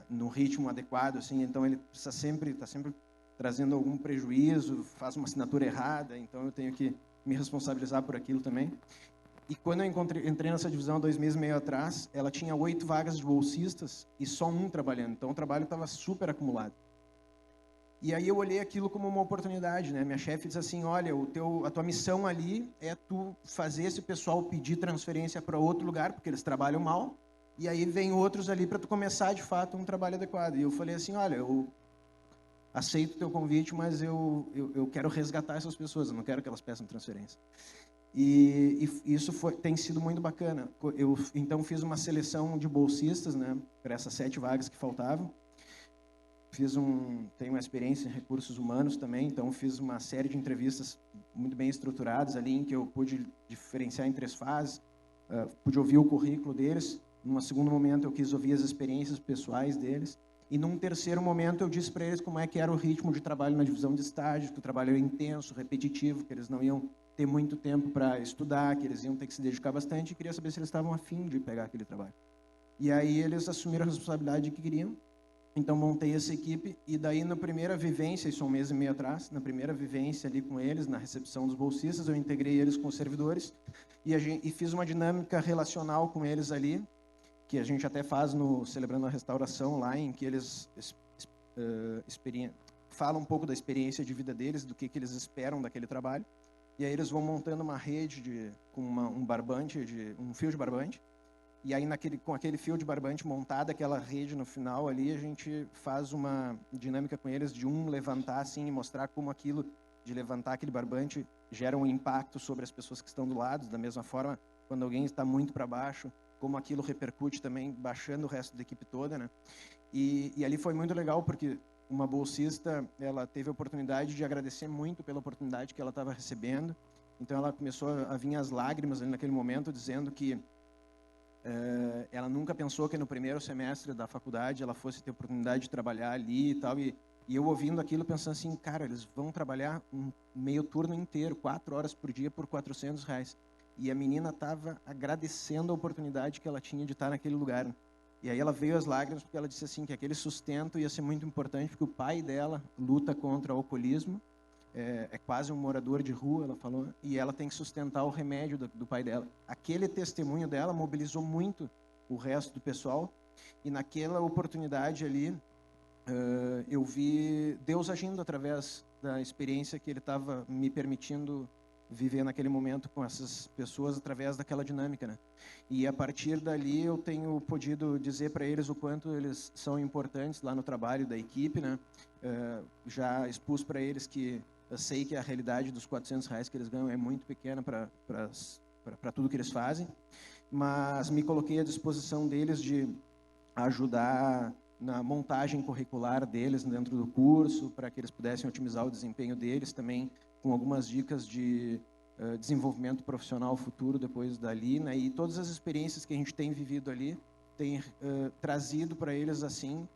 L: no ritmo adequado, assim, então ele precisa está sempre trazendo algum prejuízo, faz uma assinatura errada, então eu tenho que me responsabilizar por aquilo também. E quando eu entrei nessa divisão há 2 meses e meio atrás, ela tinha 8 vagas de bolsistas e só um trabalhando. Então o trabalho estava super acumulado. E aí eu olhei aquilo como uma oportunidade, né? Minha chefe disse assim, olha, a tua missão ali é tu fazer esse pessoal pedir transferência para outro lugar, porque eles trabalham mal, e aí vem outros ali para tu começar de fato um trabalho adequado. E eu falei assim, olha, eu aceito o teu convite, mas eu quero resgatar essas pessoas, eu não quero que elas peçam transferência. E isso tem sido muito bacana. Eu, então, fiz uma seleção de bolsistas, né, para essas 7 vagas que faltavam. Tenho uma experiência em recursos humanos também, então fiz uma série de entrevistas muito bem estruturadas ali, em que eu pude diferenciar em 3 fases, pude ouvir o currículo deles. Num segundo momento, eu quis ouvir as experiências pessoais deles. E num terceiro momento, eu disse para eles como é que era o ritmo de trabalho na divisão de estágio, que o trabalho era intenso, repetitivo, que eles não iam ter muito tempo para estudar, que eles iam ter que se dedicar bastante, e queria saber se eles estavam afim de pegar aquele trabalho. E aí eles assumiram a responsabilidade que queriam, então montei essa equipe, e daí na primeira vivência, isso há 1 mês e meio atrás, na primeira vivência ali com eles, na recepção dos bolsistas, eu integrei eles com os servidores, e fiz uma dinâmica relacional com eles ali, que a gente até faz no Celebrando a Restauração lá, em que eles falam um pouco da experiência de vida deles, do que eles esperam daquele trabalho. E aí eles vão montando uma rede com um fio de barbante. E aí com aquele fio de barbante montado, aquela rede no final ali, a gente faz uma dinâmica com eles de levantar assim e mostrar como aquilo de levantar aquele barbante gera um impacto sobre as pessoas que estão do lado. Da mesma forma, quando alguém está muito para baixo, como aquilo repercute também, baixando o resto da equipe toda, né? E ali foi muito legal, porque uma bolsista, ela teve a oportunidade de agradecer muito pela oportunidade que ela estava recebendo. Então, ela começou a vir as lágrimas ali naquele momento, dizendo que ela nunca pensou que no primeiro semestre da faculdade ela fosse ter oportunidade de trabalhar ali e tal. E eu ouvindo aquilo, pensando assim, cara, eles vão trabalhar um meio turno inteiro, 4 horas por dia, por R$400. E a menina estava agradecendo a oportunidade que ela tinha de estar naquele lugar. E aí ela veio às lágrimas porque ela disse assim que aquele sustento ia ser muito importante, porque o pai dela luta contra o alcoolismo, é quase um morador de rua, ela falou, e ela tem que sustentar o remédio do pai dela. Aquele testemunho dela mobilizou muito o resto do pessoal, e naquela oportunidade ali, eu vi Deus agindo através da experiência que Ele estava me permitindo viver naquele momento com essas pessoas através daquela dinâmica, né? E a partir dali eu tenho podido dizer para eles o quanto eles são importantes lá no trabalho da equipe, né? Já expus para eles que eu sei que a realidade dos R$400 que eles ganham é muito pequena para tudo que eles fazem, mas me coloquei à disposição deles de ajudar na montagem curricular deles dentro do curso, para que eles pudessem otimizar o desempenho deles também, com algumas dicas de desenvolvimento profissional futuro depois dali, né? E todas as experiências que a gente tem vivido ali tem trazido para eles assim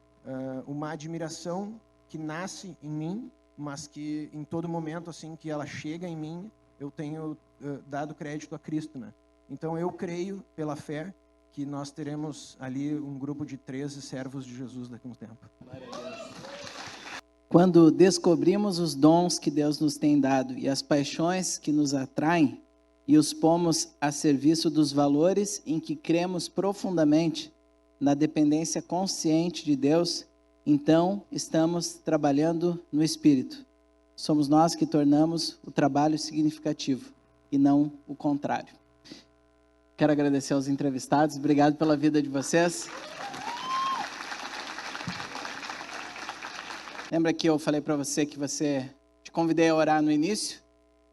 L: uma admiração que nasce em mim, mas que em todo momento assim que ela chega em mim, eu tenho dado crédito a Cristo, né? Então eu creio pela fé que nós teremos ali um grupo de 13 servos de Jesus daqui a um tempo.
J: Quando descobrimos os dons que Deus nos tem dado e as paixões que nos atraem e os pomos a serviço dos valores em que cremos profundamente, na dependência consciente de Deus, então estamos trabalhando no Espírito. Somos nós que tornamos o trabalho significativo e não o contrário. Quero agradecer aos entrevistados, obrigado pela vida de vocês. Lembra que eu falei para você que você te convidei a orar no início,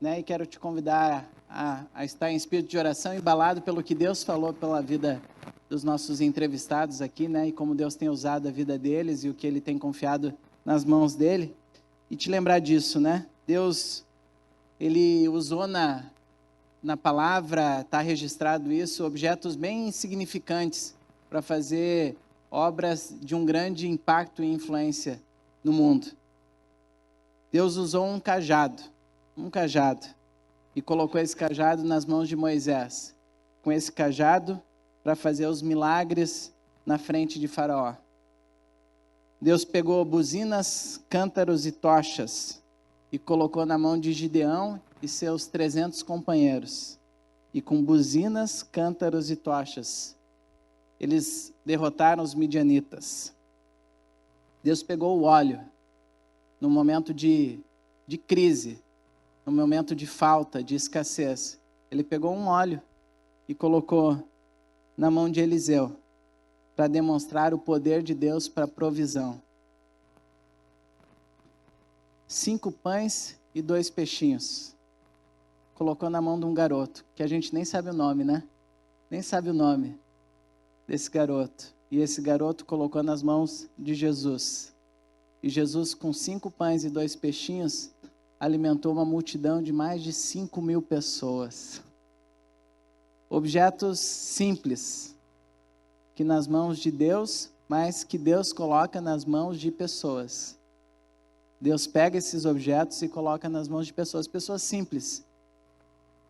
J: né? E quero te convidar a estar em espírito de oração, embalado pelo que Deus falou pela vida dos nossos entrevistados aqui, né? E como Deus tem usado a vida deles e o que Ele tem confiado nas mãos dele. E te lembrar disso, né? Deus, Ele usou na palavra, está registrado isso, objetos bem insignificantes para fazer obras de um grande impacto e influência no mundo. Deus usou um cajado, e colocou esse cajado nas mãos de Moisés. Com esse cajado, para fazer os milagres na frente de Faraó. Deus pegou buzinas, cântaros e tochas e colocou na mão de Gideão e seus 300 companheiros. E com buzinas, cântaros e tochas, eles derrotaram os midianitas. Deus pegou o óleo no momento de crise, no momento de falta, de escassez. Ele pegou um óleo e colocou na mão de Eliseu para demonstrar o poder de Deus para a provisão. 5 pães e 2 peixinhos. Colocou na mão de um garoto, que a gente nem sabe o nome, né? Nem sabe o nome desse garoto. E esse garoto colocou nas mãos de Jesus. E Jesus, com 5 pães e 2 peixinhos, alimentou uma multidão de mais de 5.000 pessoas. Objetos simples, que nas mãos de Deus, mas que Deus coloca nas mãos de pessoas. Deus pega esses objetos e coloca nas mãos de pessoas, pessoas simples,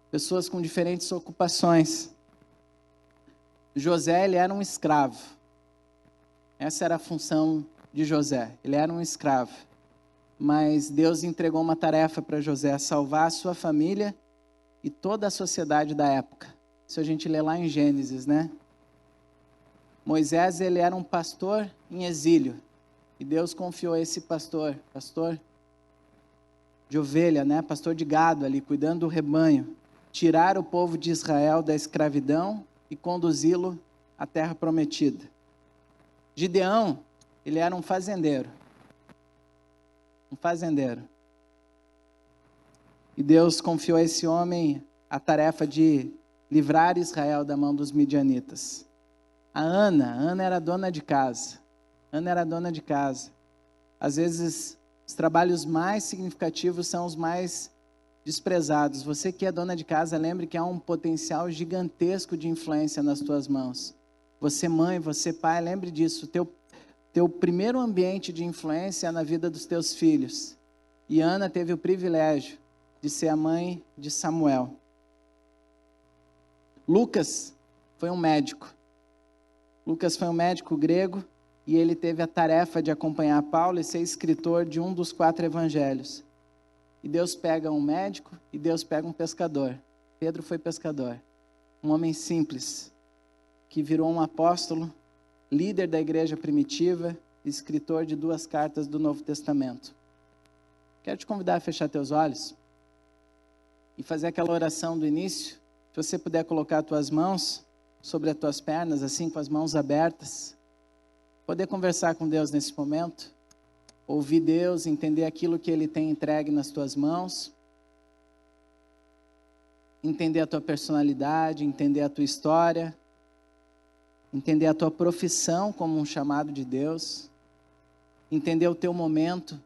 J: pessoas com diferentes ocupações. José, ele era um escravo. Essa era a função de José, ele era um escravo. Mas Deus entregou uma tarefa para José, salvar a sua família e toda a sociedade da época. Isso a gente lê lá em Gênesis, né? Moisés, ele era um pastor em exílio. E Deus confiou a esse pastor de ovelha, né? Pastor de gado ali, cuidando do rebanho. Tirar o povo de Israel da escravidão e conduzi-lo à terra prometida. Gideão, ele era um fazendeiro. E Deus confiou a esse homem a tarefa de livrar Israel da mão dos midianitas. A Ana era dona de casa. Às vezes, os trabalhos mais significativos são os mais desprezados. Você que é dona de casa, lembre que há um potencial gigantesco de influência nas tuas mãos. Você mãe, você pai, lembre disso. Teu primeiro ambiente de influência é na vida dos teus filhos. E Ana teve o privilégio de ser a mãe de Samuel. Lucas foi um médico grego e ele teve a tarefa de acompanhar Paulo e ser escritor de um dos 4 evangelhos. E Deus pega um médico e Deus pega um pescador. Pedro foi pescador, um homem simples, que virou um apóstolo, líder da igreja primitiva, escritor de 2 cartas do Novo Testamento. Quero te convidar a fechar teus olhos e fazer aquela oração do início. Se você puder colocar as tuas mãos sobre as tuas pernas, assim, com as mãos abertas. Poder conversar com Deus nesse momento. Ouvir Deus, entender aquilo que Ele tem entregue nas tuas mãos. Entender a tua personalidade, entender a tua história. Entender a tua profissão como um chamado de Deus. Entender o teu momento,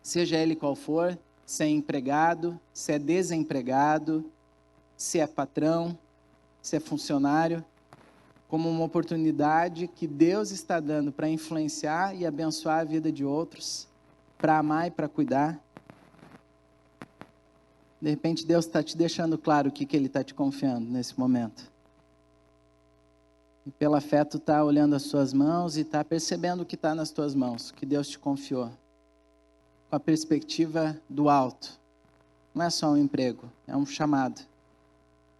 J: seja ele qual for, se é empregado, se é desempregado, se é patrão, se é funcionário, como uma oportunidade que Deus está dando para influenciar e abençoar a vida de outros, para amar e para cuidar. De repente Deus está te deixando claro o que Ele está te confiando nesse momento. E pela fé tu está olhando as suas mãos e está percebendo o que está nas tuas mãos, que Deus te confiou. Com a perspectiva do alto. Não é só um emprego, é um chamado.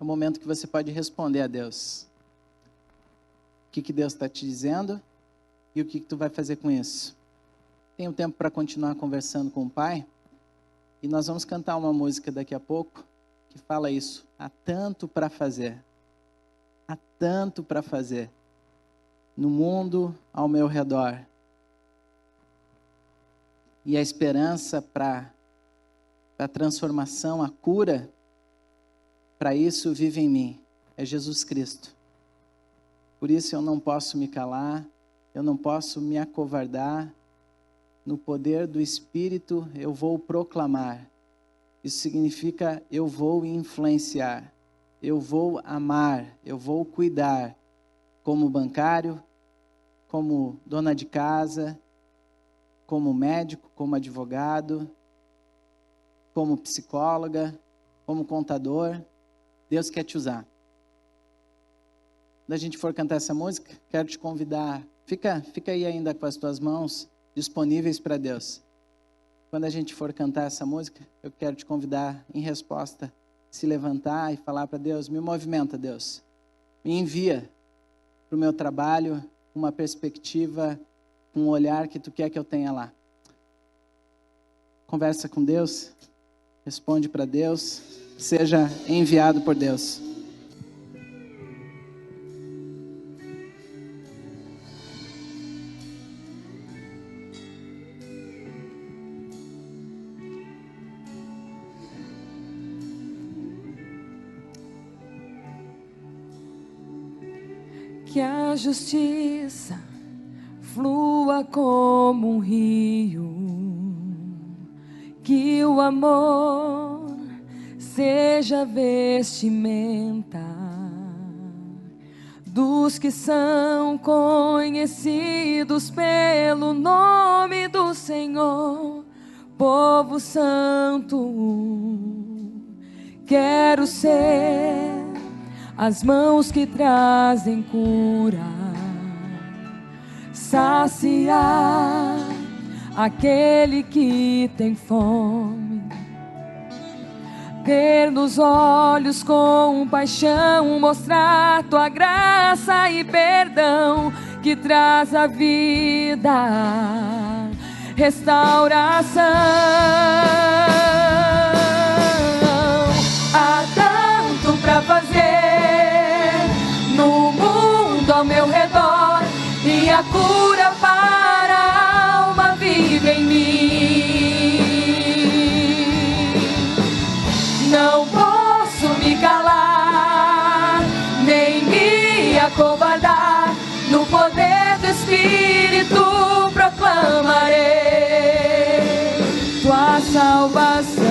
J: É o momento que você pode responder a Deus. O que Deus está te dizendo e o que tu vai fazer com isso. Tenho tempo para continuar conversando com o Pai. E nós vamos cantar uma música daqui a pouco que fala isso. Há tanto para fazer. Há tanto para fazer. No mundo ao meu redor. E a esperança para para a transformação, a cura, para isso vive em mim, é Jesus Cristo. Por isso eu não posso me calar, eu não posso me acovardar. No poder do Espírito eu vou proclamar. Isso significa eu vou influenciar, eu vou amar, eu vou cuidar, como bancário, como dona de casa, como médico, como advogado, como psicóloga, como contador. Deus quer te usar. Quando a gente for cantar essa música, quero te convidar, fica aí ainda com as tuas mãos disponíveis para Deus. Quando a gente for cantar essa música, eu quero te convidar, em resposta, se levantar e falar para Deus: me movimenta, Deus. Me envia para o meu trabalho uma perspectiva, um olhar que tu quer que eu tenha lá. Conversa com Deus, responde para Deus, seja enviado por Deus.
M: Que a justiça flua como um rio, que o amor seja vestimenta dos que são conhecidos pelo nome do Senhor, povo santo. Quero ser as mãos que trazem cura, saciar aquele que tem fome, ter nos olhos com paixão, mostrar tua graça e perdão que traz a vida, restauração. Há tanto pra fazer no mundo ao meu redor, e a cura para a alma vive em mim. Não posso me calar, nem me acovardar, no poder do Espírito proclamarei tua salvação.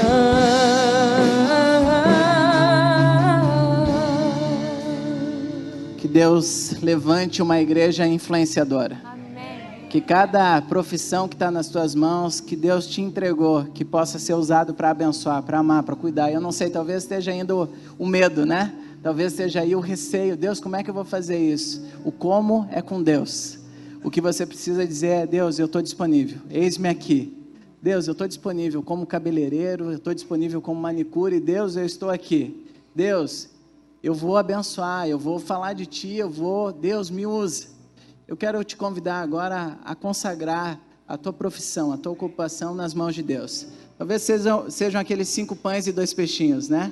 J: Que Deus levante uma igreja influenciadora. Amém. Que cada profissão que está nas tuas mãos, que Deus te entregou, que possa ser usado para abençoar, para amar, para cuidar. Eu não sei, talvez esteja indo o medo, né? Talvez esteja aí o receio. Deus, como é que eu vou fazer isso? O como é com Deus. O que você precisa dizer é: Deus, eu estou disponível. Eis-me aqui. Deus, eu estou disponível como cabeleireiro, eu estou disponível como manicure. Deus, eu estou aqui. Deus, eu vou abençoar, eu vou falar de Ti, Deus, me use. Eu quero te convidar agora a consagrar a tua profissão, a tua ocupação nas mãos de Deus. Talvez sejam aqueles 5 pães e 2 peixinhos, né?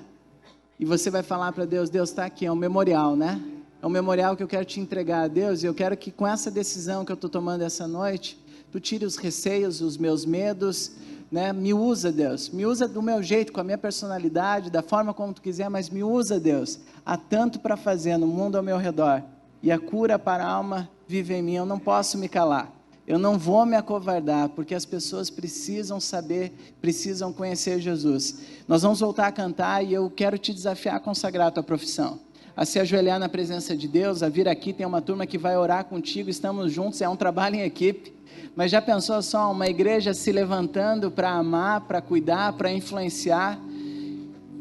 J: E você vai falar para Deus: Deus, está aqui, é um memorial, né? É um memorial que eu quero te entregar a Deus, e eu quero que com essa decisão que eu estou tomando essa noite, Tu tire os receios, os meus medos, né? Me usa, Deus, me usa do meu jeito, com a minha personalidade, da forma como Tu quiser, mas me usa, Deus. Há tanto para fazer no mundo ao meu redor, e a cura para a alma vive em mim. Eu não posso me calar, eu não vou me acovardar, porque as pessoas precisam saber, precisam conhecer Jesus. Nós vamos voltar a cantar, e eu quero te desafiar a consagrar a tua profissão, a se ajoelhar na presença de Deus, a vir aqui. Tem uma turma que vai orar contigo, estamos juntos, é um trabalho em equipe. Mas já pensou só, uma igreja se levantando para amar, para cuidar, para influenciar,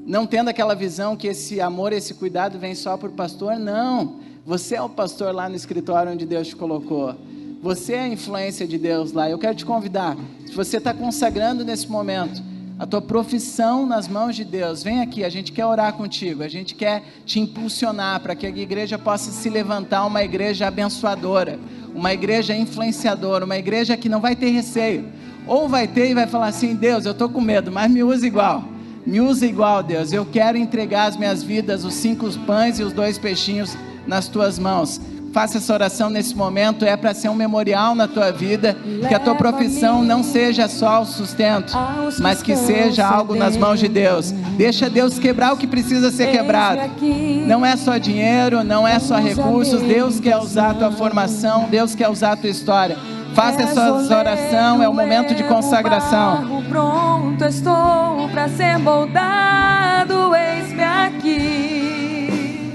J: não tendo aquela visão que esse amor, esse cuidado vem só por pastor? Não, você é o pastor lá no escritório onde Deus te colocou, você é a influência de Deus lá. Eu quero te convidar, se você está consagrando nesse momento a tua profissão nas mãos de Deus, vem aqui, a gente quer orar contigo, a gente quer te impulsionar para que a igreja possa se levantar, uma igreja abençoadora, uma igreja influenciadora, uma igreja que não vai ter receio, ou vai ter e vai falar assim: Deus, eu estou com medo, mas me usa igual, Deus, eu quero entregar as minhas vidas, os 5 pães e os 2 peixinhos nas tuas mãos. faça essa oração nesse momento, é para ser um memorial na tua vida, que a tua profissão não seja só o sustento, mas que seja algo nas mãos de Deus. Deixa Deus quebrar o que precisa ser quebrado. Não é só dinheiro, não é só recursos. Deus quer usar a tua formação, Deus quer usar a tua história. Faça essa oração, é um momento de consagração.
M: Pronto estou para ser moldado, eis-me aqui.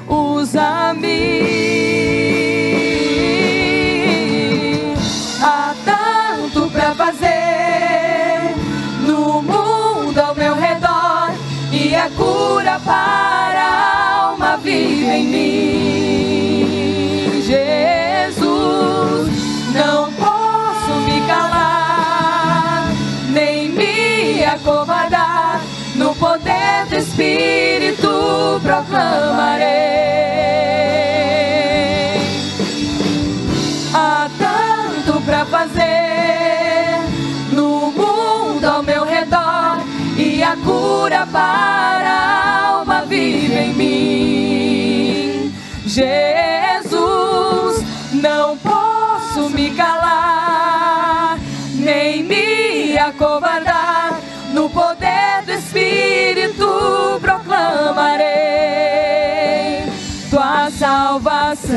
M: Usa-me. Há tanto para fazer no mundo ao meu redor, e a cura para a alma vive em mim. Jesus, não posso me calar, nem me acovardar, no poder do Espírito proclamarei. Há tanto para fazer no mundo ao meu redor, e a cura para a alma vive em mim. Jesus, não posso me calar, nem me acovardar, no poder do Espírito proclamarei tua salvação.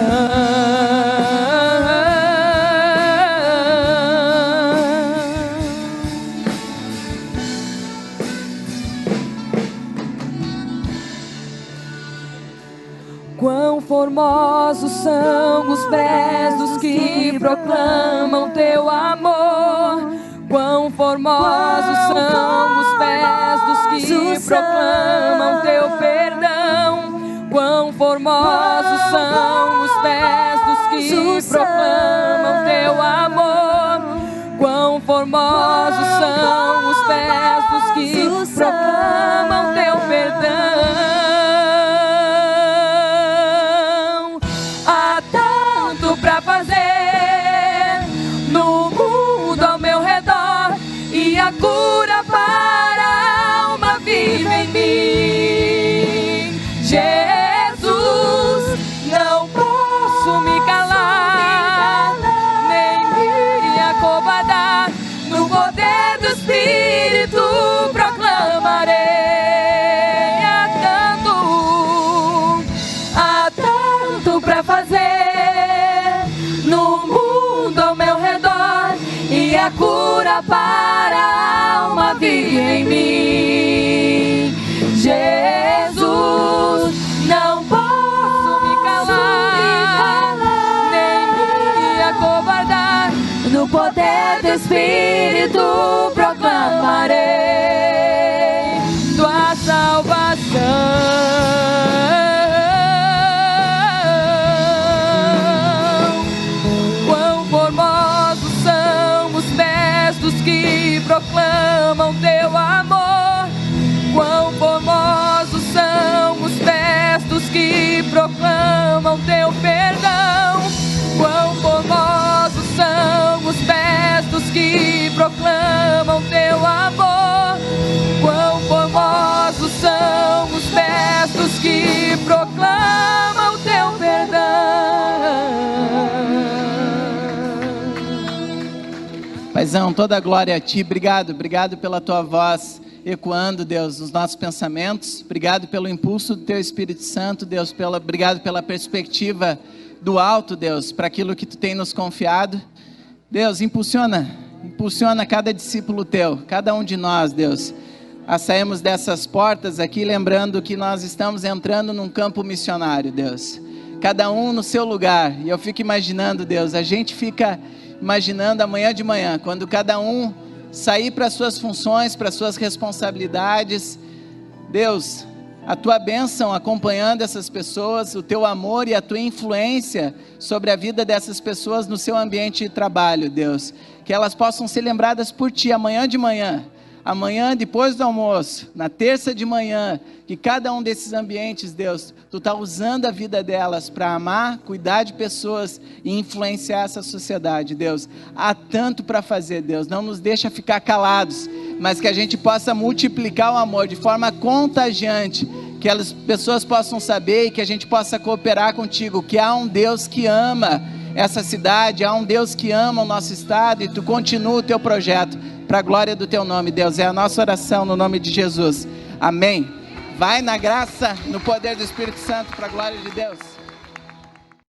M: Quão formosos são os pés dos que proclamam teu amor. Quão formosos são os pés dos que proclamam teu perdão. Quão formosos são os pés dos que proclamam teu amor. Quão formosos são os pés dos que proclamam teu perdão. A cura para a alma vive em mim. Jesus, não posso me calar, nem me acovardar, no poder do Espírito proclamarei. Há tanto para fazer no mundo ao meu redor, e a cura para a alma vive em mim. Jesus, não posso me calar, nem me acovardar, no poder do Espírito proclamarei tua salvação. Que proclamam teu amor. Quão formosos são os pés dos que proclamam teu perdão. Quão formosos são os pés dos que proclamam teu amor. Quão formosos são os pés dos que proclamam teu perdão.
J: Paizão, toda a glória a Ti. Obrigado pela Tua voz ecoando, Deus, nos nossos pensamentos. Obrigado pelo impulso do Teu Espírito Santo, Deus. Obrigado pela perspectiva do alto, Deus, para aquilo que Tu tem nos confiado. Deus, impulsiona cada discípulo Teu, cada um de nós, Deus. A sairmos dessas portas aqui, lembrando que nós estamos entrando num campo missionário, Deus. Cada um no seu lugar. E eu fico imaginando, Deus, a gente fica imaginando amanhã de manhã, quando cada um sair para suas funções, para suas responsabilidades, Deus, a Tua bênção acompanhando essas pessoas, o Teu amor e a Tua influência sobre a vida dessas pessoas no seu ambiente de trabalho, Deus, que elas possam ser lembradas por Ti amanhã de manhã, amanhã depois do almoço, na terça de manhã, que cada um desses ambientes, Deus, Tu está usando a vida delas para amar, cuidar de pessoas e influenciar essa sociedade, Deus. Há tanto para fazer, Deus, não nos deixa ficar calados, mas que a gente possa multiplicar o amor de forma contagiante, que as pessoas possam saber e que a gente possa cooperar contigo, que há um Deus que ama essa cidade, há um Deus que ama o nosso estado, e tu continua o teu projeto para a glória do teu nome, Deus. É a nossa oração no nome de Jesus. Amém. Vai na graça, no poder do Espírito Santo, para a glória de Deus.